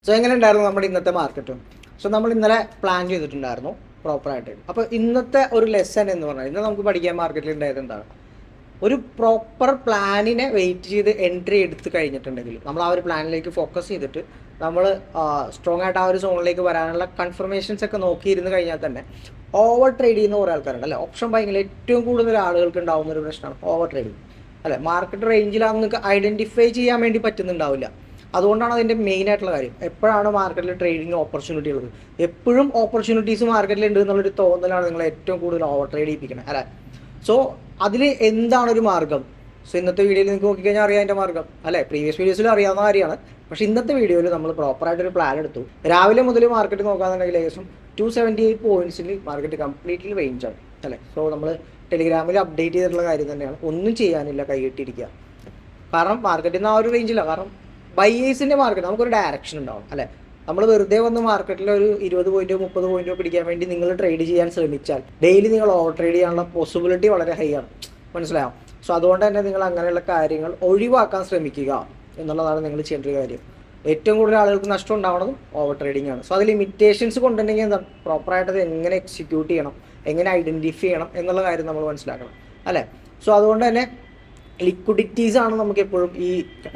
So എങ്ങനെ ഉണ്ടായിരുന്നു നമ്മുടെ ഇന്നത്തെ മാർക്കറ്റും? സോ നമ്മൾ ഇന്നലെ പ്ലാൻ ചെയ്തിട്ടുണ്ടായിരുന്നു പ്രോപ്പറായിട്ട്. അപ്പോൾ ഇന്നത്തെ ഒരു ലെസൺ എന്ന് പറഞ്ഞാൽ ഇന്ന് നമുക്ക് പഠിക്കാൻ മാർക്കറ്റിൽ ഉണ്ടായത് എന്താണ്? ഒരു പ്രോപ്പർ പ്ലാനിനെ വെയിറ്റ് ചെയ്ത് എൻട്രി എടുത്ത് കഴിഞ്ഞിട്ടുണ്ടെങ്കിൽ നമ്മൾ ആ ഒരു പ്ലാനിലേക്ക് ഫോക്കസ് ചെയ്തിട്ട് നമ്മൾ സ്ട്രോങ് ആയിട്ട് ആ ഒരു സോണിലേക്ക് വരാനുള്ള കൺഫർമേഷൻസ് ഒക്കെ നോക്കിയിരുന്ന് കഴിഞ്ഞാൽ തന്നെ ഓവർ ട്രേഡ് ചെയ്യുന്ന കുറേ ആൾക്കാരുണ്ട് അല്ലേ? ഓപ്ഷൻ ബൈങ്ങിൽ ഏറ്റവും കൂടുതൽ ആളുകൾക്ക് ഉണ്ടാകുന്ന ഒരു പ്രശ്നമാണ് ഓവർ ട്രേഡിങ് അല്ലേ? മാർക്കറ്റ് റേഞ്ചിലാണെന്ന് നിങ്ങൾക്ക് ഐഡൻറ്റിഫൈ ചെയ്യാൻ വേണ്ടി പറ്റുന്നുണ്ടാവില്ല. അതുകൊണ്ടാണ് അതിൻ്റെ മെയിൻ ആയിട്ടുള്ള കാര്യം. എപ്പോഴാണ് മാർക്കറ്റിൽ ട്രേഡിങ് ഓപ്പർച്യൂണിറ്റി ഉള്ളത്? എപ്പോഴും ഓപ്പർച്യൂണിറ്റീസ് മാർക്കറ്റിൽ ഉണ്ട് എന്നുള്ളൊരു തോന്നലാണ് നിങ്ങൾ ഏറ്റവും കൂടുതൽ ഓവർ ട്രേഡ് ചെയ്യിപ്പിക്കണം അല്ലേ? സോ അതിൽ എന്താണ് ഒരു മാർഗം? സോ ഇന്നത്തെ വീഡിയോയിൽ നിങ്ങൾക്ക് നോക്കിക്കഴിഞ്ഞാൽ അറിയാം അതിൻ്റെ മാർഗം അല്ലേ? പ്രീവിയസ് വീഡിയോസിൽ അറിയാവുന്ന കാര്യമാണ്. പക്ഷേ ഇന്നത്തെ വീഡിയോയിൽ നമ്മൾ പ്രോപ്പറായിട്ടൊരു പ്ലാൻ എടുത്തു. രാവിലെ മുതൽ മാർക്കറ്റ് നോക്കാന്നുണ്ടെങ്കിൽ ഏകദേശം 278 പോയിന്റ്സിൽ മാർക്കറ്റ് കംപ്ലീറ്റ്ലി റേഞ്ചാണ് അല്ലേ? സോ നമ്മൾ ടെലിഗ്രാമിൽ അപ്ഡേറ്റ് ചെയ്തിട്ടുള്ള കാര്യം തന്നെയാണ്. ഒന്നും ചെയ്യാനില്ല, കൈകെട്ടിയിരിക്കുക. കാരണം മാർക്കറ്റിൽ നിന്ന് ആ ഒരു റേഞ്ചില്ല. കാരണം ബൈയേഴ്സിൻ്റെ മാർക്കറ്റ് നമുക്കൊരു ഡയറക്ഷൻ ഉണ്ടാവും അല്ലേ? നമ്മൾ വെറുതെ വന്ന് മാർക്കറ്റിൽ ഒരു 20 പോയിന്റോ 30 പോയിന്റോ പിടിക്കാൻ വേണ്ടി നിങ്ങൾ ട്രേഡ് ചെയ്യാൻ ശ്രമിച്ചാൽ ഡെയിലി നിങ്ങൾ ഓവർ ട്രേഡ് ചെയ്യാനുള്ള പോസിബിലിറ്റി വളരെ ഹൈ ആണ്. മനസ്സിലായോ? സോ അതുകൊണ്ട് തന്നെ നിങ്ങൾ അങ്ങനെയുള്ള കാര്യങ്ങൾ ഒഴിവാക്കാൻ ശ്രമിക്കുക എന്നുള്ളതാണ് നിങ്ങൾ ചെയ്യേണ്ട ഒരു കാര്യം. ഏറ്റവും കൂടുതൽ ആളുകൾക്ക് നഷ്ടം ഉണ്ടാവുന്നതും ഓവർ ട്രേഡിംഗ് ആണ്. സോ അത് ലിമിറ്റേഷൻസ് കൊണ്ടുണ്ടെങ്കിൽ എന്താണ് പ്രോപ്പറായിട്ട് അത് എങ്ങനെ എക്സിക്യൂട്ട് ചെയ്യണം, എങ്ങനെ ഐഡൻറ്റിഫൈ ചെയ്യണം എന്നുള്ള കാര്യം നമ്മൾ മനസ്സിലാക്കണം അല്ലേ? സോ അതുകൊണ്ട് തന്നെ ലിക്വിഡിറ്റീസ് ആണ് നമുക്ക് എപ്പോഴും ഈ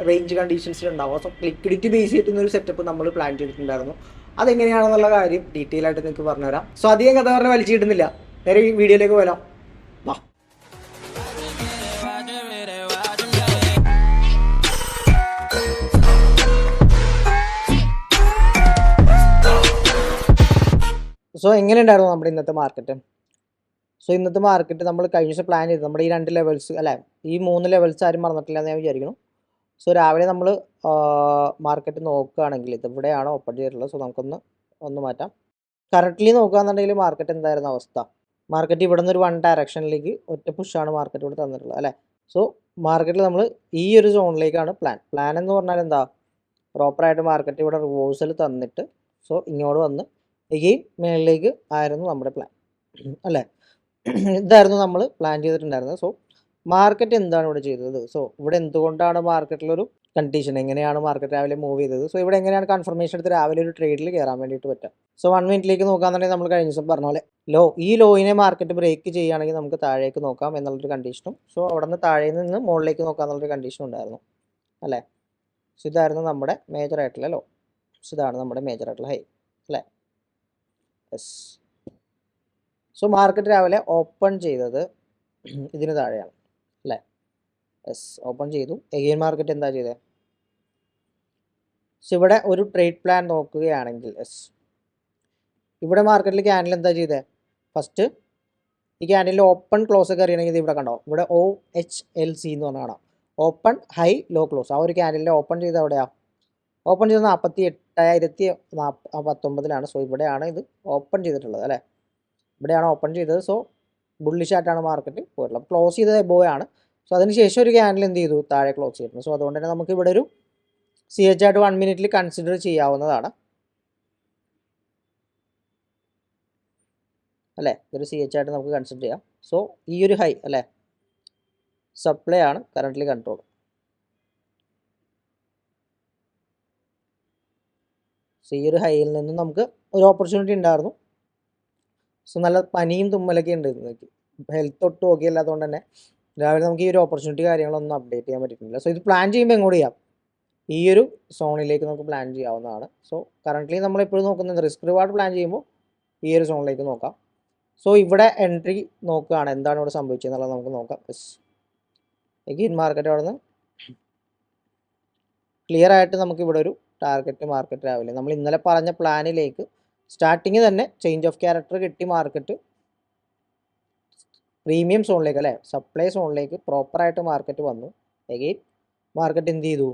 റേഞ്ച് കണ്ടീഷൻസിൽ ഉണ്ടാവുക. സോ ലിക്വിഡിറ്റി ബേസ് ചെയ്തിട്ടുള്ള ഒരു സെറ്റപ്പ് നമ്മൾ പ്ലാൻ ചെയ്തിട്ടുണ്ടായിരുന്നു. അതെങ്ങനെയാണെന്നുള്ള കാര്യം ഡീറ്റെയിൽ ആയിട്ട് നിങ്ങൾക്ക് പറഞ്ഞുതരാം. സോ അധികം കഥ പറഞ്ഞ് വലിച്ചിടുന്നില്ല, നേരെ ഈ വീഡിയോയിലേക്ക് വരാം. വാ. സോ എങ്ങനെയുണ്ടായിരുന്നു നമ്മുടെ ഇന്നത്തെ മാർക്കറ്റ്? സോ ഇന്നത്തെ മാർക്കറ്റ് നമ്മൾ കഴിഞ്ഞ ദിവസം പ്ലാൻ ചെയ്തു നമ്മുടെ ഈ 2 ലെവൽസ് അല്ലേ, ഈ 3 ലെവൽസ് ആരും മറന്നിട്ടില്ല എന്ന് ഞാൻ വിചാരിക്കുന്നു. സോ രാവിലെ നമ്മൾ മാർക്കറ്റ് നോക്കുകയാണെങ്കിൽ ഇതിവിടെയാണ് ഓപ്പൺ ചെയ്തിട്ടുള്ളത്. സോ നമുക്കൊന്ന് മാറ്റാം. കറക്റ്റ്ലി നോക്കുകയാണെന്നുണ്ടെങ്കിൽ മാർക്കറ്റ് എന്തായിരുന്നു അവസ്ഥ? മാർക്കറ്റ് ഇവിടെ നിന്ന് ഒരു 1 ഡയറക്ഷനിലേക്ക് ഒറ്റ പുഷാണ് മാർക്കറ്റ് ഇവിടെ തന്നിട്ടുള്ളത് അല്ലേ? സോ മാർക്കറ്റിൽ നമ്മൾ ഈ ഒരു സോണിലേക്കാണ് പ്ലാൻ എന്ന് പറഞ്ഞാൽ എന്താ? പ്രോപ്പറായിട്ട് മാർക്കറ്റ് ഇവിടെ റിവേഴ്സൽ തന്നിട്ട് സോ ഇങ്ങോട്ട് വന്ന് എഗെയിൻ മേളിലേക്ക് ആയിരുന്നു നമ്മുടെ പ്ലാൻ അല്ലേ? ഇതായിരുന്നു നമ്മൾ പ്ലാൻ ചെയ്തിട്ടുണ്ടായിരുന്നത്. സോ മാർക്കറ്റ് എന്താണ് ഇവിടെ ചെയ്തത്? സോ ഇവിടെ എന്തുകൊണ്ടാണ് മാർക്കറ്റിലൊരു കണ്ടീഷൻ, എങ്ങനെയാണ് മാർക്കറ്റ് രാവിലെ മൂവ് ചെയ്തത്? സോ ഇവിടെ എങ്ങനെയാണ് കൺഫർമേഷൻ എടുത്ത് രാവിലെ ഒരു ട്രേഡിൽ കയറാൻ വേണ്ടിയിട്ട് പറ്റുക? സോ 1 മിനിറ്റിലേക്ക് നോക്കാന്നുണ്ടെങ്കിൽ നമ്മൾ കഴിഞ്ഞ ദിവസം പറഞ്ഞ പോലെ ഈ ലോയിനെ മാർക്കറ്റ് ബ്രേക്ക് ചെയ്യുകയാണെങ്കിൽ നമുക്ക് താഴേക്ക് നോക്കാം എന്നുള്ളൊരു കണ്ടീഷനും, സോ അവിടെ നിന്ന് താഴെ നിന്ന് മുകളിലേക്ക് നോക്കാം എന്നുള്ളൊരു കണ്ടീഷനും ഉണ്ടായിരുന്നു അല്ലേ? സോ ഇതായിരുന്നു നമ്മുടെ മേജർ ആയിട്ടുള്ള ലോ. സോ ഇതാണ് നമ്മുടെ മേജർ ആയിട്ടുള്ള ഹൈ അല്ലേ? യെസ്. സോ മാർക്കറ്റ് രാവിലെ ഓപ്പൺ ചെയ്തത് ഇതിന് താഴെയാണ് അല്ലേ? യെസ്, ഓപ്പൺ ചെയ്തു. എഗെയിൻ മാർക്കറ്റ് എന്താ ചെയ്തത്? സോ ഇവിടെ ഒരു ട്രേഡ് പ്ലാൻ നോക്കുകയാണെങ്കിൽ യെസ്, ഇവിടെ മാർക്കറ്റിൽ ക്യാൻഡിൽ എന്താ ചെയ്തത്? ഫസ്റ്റ് ഈ ക്യാൻഡിൽ ഓപ്പൺ ക്ലോസ് ഒക്കെ അറിയണമെങ്കിൽ ഇത് ഇവിടെ കണ്ടോ, ഇവിടെ OHLC എന്ന് പറഞ്ഞ കാണാം, ഓപ്പൺ ഹൈ ലോ ക്ലോസ്. ആ ഒരു ക്യാൻഡിലിൻ്റെ ഓപ്പൺ ചെയ്ത് എവിടെയാണ്? ഓപ്പൺ ചെയ്ത് 48,019. സോ ഇവിടെയാണ് ഇത് ഓപ്പൺ ചെയ്തിട്ടുള്ളത് അല്ലേ? ഇവിടെയാണ് ഓപ്പൺ ചെയ്തത്. സോ ബുള്ളിഷ് ആയിട്ടാണ് മാർക്കറ്റ് പോയിട്ടുള്ളത്. ക്ലോസ് ചെയ്തത് എബോ ആണ്. സോ അതിനുശേഷം ഒരു ക്യാൻഡിൽ എന്ത് ചെയ്തു? താഴെ ക്ലോസ് ചെയ്തിട്ടുണ്ട്. സോ അതുകൊണ്ട് തന്നെ നമുക്ക് ഇവിടെ ഒരു CH ആയിട്ട് 1 മിനിറ്റിൽ കൺസിഡർ ചെയ്യാവുന്നതാണ് അല്ലേ? ഇതൊരു CH ആയിട്ട് നമുക്ക് കൺസിഡർ ചെയ്യാം. സോ ഈ ഒരു ഹൈ അല്ലേ, സപ്ലൈ ആണ് കറൻ്റ്ലി കൺട്രോൾ. സോ ഈ ഒരു ഹൈയിൽ നിന്നും നമുക്ക് ഒരു ഓപ്പർച്യൂണിറ്റി ഉണ്ടായിരുന്നു. സോ നല്ല പനിയും തുമ്മലൊക്കെ ഉണ്ട്. ഹെൽത്ത് ഒട്ടും ഓക്കെ അല്ലാത്തതുകൊണ്ട് തന്നെ രാവിലെ നമുക്ക് ഈ ഒരു ഓപ്പർച്യൂണിറ്റി കാര്യങ്ങളൊന്നും അപ്ഡേറ്റ് ചെയ്യാൻ പറ്റിയിട്ടില്ല. സോ ഇത് പ്ലാൻ ചെയ്യുമ്പോൾ എങ്ങോട്ട് ചെയ്യാം? ഈ ഒരു സോണിലേക്ക് നമുക്ക് പ്ലാൻ ചെയ്യാവുന്നതാണ്. സോ കറൻ്റ്ലി നമ്മളെപ്പോഴും നോക്കുന്നത് റിസ്ക് റിവാർഡ് പ്ലാൻ ചെയ്യുമ്പോൾ ഈ ഒരു സോണിലേക്ക് നോക്കാം. സോ ഇവിടെ എൻട്രി നോക്കുകയാണ്, എന്താണ് ഇവിടെ സംഭവിച്ചതെന്നുള്ളത് നമുക്ക് നോക്കാം. യെസ്, എഗെയിൻ മാർക്കറ്റ് അവിടെ നിന്ന് ക്ലിയർ ആയിട്ട് നമുക്ക് ഇവിടെ ഒരു ടാർഗറ്റ് മാർക്കറ്റ് രാവിലെ നമ്മൾ ഇന്നലെ പറഞ്ഞ പ്ലാനിലേക്ക് സ്റ്റാർട്ടിങ് തന്നെ ചേഞ്ച് ഓഫ് ക്യാരക്ടർ കിട്ടി. മാർക്കറ്റ് പ്രീമിയം സോണിലേക്ക് അല്ലേ, സപ്ലൈ സോണിലേക്ക് പ്രോപ്പറായിട്ട് മാർക്കറ്റ് വന്നു. എഗെയിൻ മാർക്കറ്റ് എന്ത് ചെയ്തു?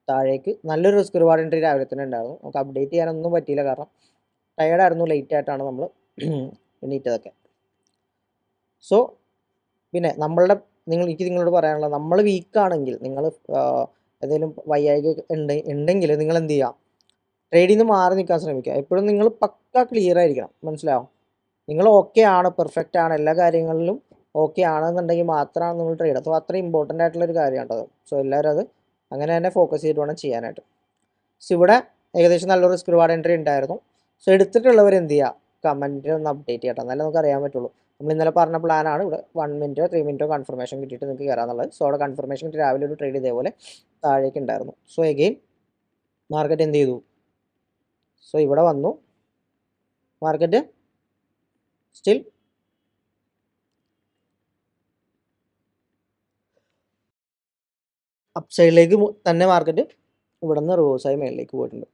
താഴേക്ക് നല്ലൊരു റിസ്ക് റിവാർഡ് എൻട്രി രാവിലെ തന്നെ ഉണ്ടായിരുന്നു. നമുക്ക് അപ്ഡേറ്റ് ചെയ്യാനൊന്നും പറ്റിയില്ല, കാരണം ടയേർഡായിരുന്നു, ലേറ്റ് ആയിട്ടാണ് നമ്മൾ എണീറ്റതൊക്കെ. സോ പിന്നെ എനിക്ക് നിങ്ങളോട് പറയാനുള്ളത്, നമ്മൾ വീക്കാണെങ്കിൽ നിങ്ങൾ എന്തെങ്കിലും വയ്യായ്ക ഉണ്ടെങ്കിൽ നിങ്ങൾ എന്ത് ചെയ്യുക? ട്രേഡിൽ നിന്ന് മാറി നിൽക്കാൻ ശ്രമിക്കുക. എപ്പോഴും നിങ്ങൾ പക്ക ക്ലിയർ ആയിരിക്കണം. മനസ്സിലാവും? നിങ്ങൾ ഓക്കെ ആണ്, പെർഫെക്റ്റ് ആണ്, എല്ലാ കാര്യങ്ങളിലും ഓക്കെ ആണെന്നുണ്ടെങ്കിൽ മാത്രമാണ് നിങ്ങൾ ട്രേഡ്. അപ്പോൾ അത്രയും ഇമ്പോർട്ടൻ്റ് ആയിട്ടുള്ളൊരു കാര്യമാണ് അത്. സോ എല്ലാവരും അത് അങ്ങനെ തന്നെ ഫോക്കസ് ചെയ്തിട്ട് വേണം ചെയ്യാനായിട്ട്. സോ ഇവിടെ ഏകദേശം നല്ലൊരു റിസ്ക് റിവാർഡ് എൻട്രി ഉണ്ടായിരുന്നു. സോ എടുത്തിട്ടുള്ളവർ എന്ത് ചെയ്യുക, കമൻറ്റ് ഒന്ന് അപ്ഡേറ്റ് ചെയ്യട്ടെ, എന്നാലേ നമുക്ക് അറിയാൻ പറ്റുള്ളൂ. നമ്മൾ ഇന്നലെ പറഞ്ഞ പ്ലാനാണ്. ഇവിടെ 1 മിനിറ്റോ 3 മിനിറ്റോ കൺഫർമേഷൻ കിട്ടിയിട്ട് നിങ്ങൾക്ക് കയറാന്നുള്ളത്. സോ അവിടെ കൺഫർമേഷൻ കിട്ടി രാവിലെ ഒരു ട്രേഡ് ഇതേപോലെ താഴേക്ക് ഉണ്ടായിരുന്നു. സോ എഗെയിൻ മാർക്കറ്റ് എന്ത് ചെയ്തു, സോ ഇവിടെ വന്നു, മാർക്കറ്റ് സ്റ്റിൽ അപ്പ് സൈഡിലേക്ക് തന്നെ മാർക്കറ്റ് ഇവിടെ നിന്ന് റിവേഴ്സായി മേളിലേക്ക് പോയിട്ടുണ്ട്.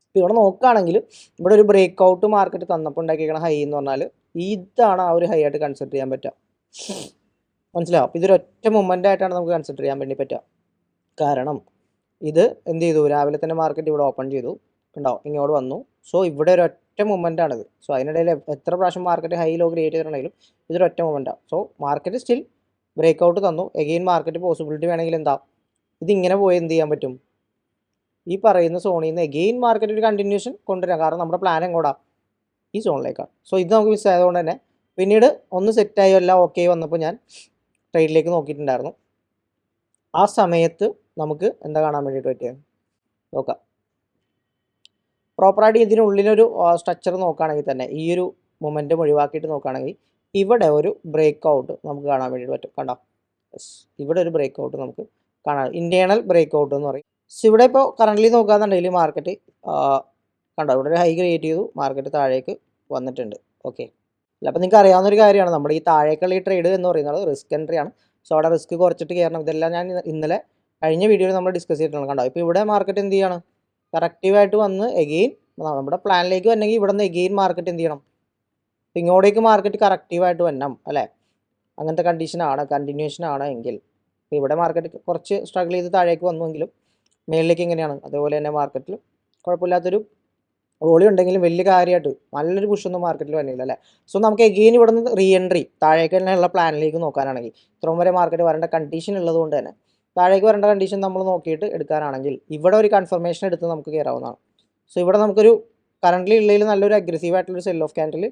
ഇപ്പോൾ ഇവിടെ നോക്കുകയാണെങ്കിൽ ഇവിടെ ഒരു ബ്രേക്ക് ഔട്ട് മാർക്കറ്റ് തന്നപ്പോൾ ഉണ്ടാക്കിയിരിക്കണ ഹൈ എന്ന് പറഞ്ഞാൽ ഇതാണ് ആ ഒരു ഹൈ ആയിട്ട് കൺസിഡർ ചെയ്യാൻ പറ്റുക. മനസ്സിലാവും. അപ്പോൾ ഇതൊരൊറ്റ മൊമെൻ്റ് ആയിട്ടാണ് നമുക്ക് കൺസിഡർ ചെയ്യാൻ വേണ്ടി പറ്റുക. കാരണം ഇത് എന്ത് ചെയ്തു, രാവിലെ തന്നെ മാർക്കറ്റ് ഇവിടെ ഓപ്പൺ ചെയ്തു, ഉണ്ടാവും ഇങ്ങോട്ട് വന്നു. സോ ഇവിടെ ഒരൊറ്റ മൊമെൻ്റാണിത്. സോ അതിനിടയിൽ എത്ര പ്രാവശ്യം മാർക്കറ്റ് ഹൈ ലോ ക്രിയേറ്റ് ചെയ്തിട്ടുണ്ടെങ്കിലും ഇതൊരൊറ്റ മൊമെൻ്റാണ്. So market still break out തന്നു. എഗെയിൻ മാർക്കറ്റ് പോസിബിലിറ്റി വേണമെങ്കിൽ എന്താ, ഇതിങ്ങനെ പോയി എന്ത് ചെയ്യാൻ പറ്റും, ഈ പറയുന്ന സോണിൽ നിന്ന് എഗെയിൻ മാർക്കറ്റ് ഒരു കണ്ടിന്യൂഷൻ കൊണ്ടുവരാം. കാരണം നമ്മുടെ പ്ലാൻ എങ്ങോട്ടാ, ഈ സോണിലേക്കാണ്. സോ ഇത് നമുക്ക് മിസ്സായതുകൊണ്ട് തന്നെ പിന്നീട് ഒന്ന് സെറ്റായി എല്ലാം ഓക്കെ വന്നപ്പോൾ ഞാൻ ട്രേഡിലേക്ക് നോക്കിയിട്ടുണ്ടായിരുന്നു. ആ സമയത്ത് നമുക്ക് എന്താ കാണാൻ വേണ്ടിയിട്ട് പറ്റിയത് നോക്കാം. പ്രോപ്പറായിട്ട് ഇതിനുള്ളിലൊരു സ്ട്രക്ചർ നോക്കുകയാണെങ്കിൽ തന്നെ ഈ ഒരു മൊമെൻറ്റം ഒഴിവാക്കിയിട്ട് നോക്കുകയാണെങ്കിൽ ഇവിടെ ഒരു ബ്രേക്ക് ഔട്ട് നമുക്ക് കാണാൻ വേണ്ടിയിട്ട് പറ്റും. കണ്ടോ, ഇവിടെ ഒരു ബ്രേക്ക് ഔട്ട് നമുക്ക് കാണാം, ഇൻറ്റേർണൽ ബ്രേക്ക് ഔട്ട് എന്ന് പറയും. സോ ഇവിടെ ഇപ്പോൾ കറൻ്റ്ലി നോക്കുകയാണെന്നുണ്ടെങ്കിൽ മാർക്കറ്റ് കണ്ടോ ഇവിടെ ഒരു ഹൈ ക്രിയേറ്റ് ചെയ്തു, മാർക്കറ്റ് താഴേക്ക് വന്നിട്ടുണ്ട്. ഓക്കെ, അല്ല അപ്പോൾ നിങ്ങൾക്ക് അറിയാവുന്ന ഒരു കാര്യമാണ്, നമ്മുടെ ഈ താഴേക്കുള്ള ഈ ട്രേഡ് എന്ന് പറയുന്നത് റിസ്ക് എൻട്രി ആണ്. സോ അവിടെ റിസ്ക് കുറച്ചിട്ട് കയറണം. ഇതെല്ലാം ഞാൻ ഇന്നലെ കഴിഞ്ഞ വീഡിയോയിൽ നമ്മൾ ഡിസ്കസ് ചെയ്തിട്ടുണ്ട്. കണ്ടോ ഇപ്പോൾ ഇവിടെ മാർക്കറ്റ് എന്ത് ചെയ്യണം, കറക്റ്റീവായിട്ട് വന്ന് എഗെയിൻ നമ്മുടെ പ്ലാനിലേക്ക് വന്നെങ്കിൽ ഇവിടെ നിന്ന് എഗെയിൻ മാർക്കറ്റ് എന്ത് ചെയ്യണം, ഇങ്ങോട്ടേക്ക് മാർക്കറ്റ് കറക്റ്റീവായിട്ട് വരണം അല്ലേ, അങ്ങനത്തെ കണ്ടീഷനാണ്, കണ്ടിന്യൂഷനാണ് എങ്കിൽ. ഇവിടെ മാർക്കറ്റ് കുറച്ച് സ്ട്രഗിൾ ചെയ്ത് താഴേക്ക് വന്നുവെങ്കിലും മേളിലേക്ക് എങ്ങനെയാണ് അതേപോലെ തന്നെ മാർക്കറ്റിൽ കുഴപ്പമില്ലാത്തൊരു വോളി ഉണ്ടെങ്കിലും വലിയ കാര്യമായിട്ട് നല്ലൊരു പുഷൊന്നും മാർക്കറ്റിൽ വന്നില്ല അല്ലേ. സോ നമുക്ക് എഗെയിൻ ഇവിടെ നിന്ന് റീ എൻട്രി താഴേക്ക് തന്നെയുള്ള പ്ലാനിലേക്ക് നോക്കാനാണെങ്കിൽ ഇത്രയും വരെ മാർക്കറ്റ് വരേണ്ട കണ്ടീഷൻ ഉള്ളതുകൊണ്ട് തന്നെ താഴേക്ക് വരേണ്ട കണ്ടീഷൻ നമ്മൾ നോക്കിയിട്ട് എടുക്കാനാണെങ്കിൽ ഇവിടെ ഒരു കൺഫർമേഷൻ എടുത്ത് നമുക്ക് കയറാവുന്നതാണ്. സോ ഇവിടെ നമുക്കൊരു കറൻ്റ്ലി ഉള്ളതിൽ നല്ലൊരു അഗ്രസീവായിട്ടുള്ളൊരു സെൽ ഓഫ് ക്യാൻഡിൽ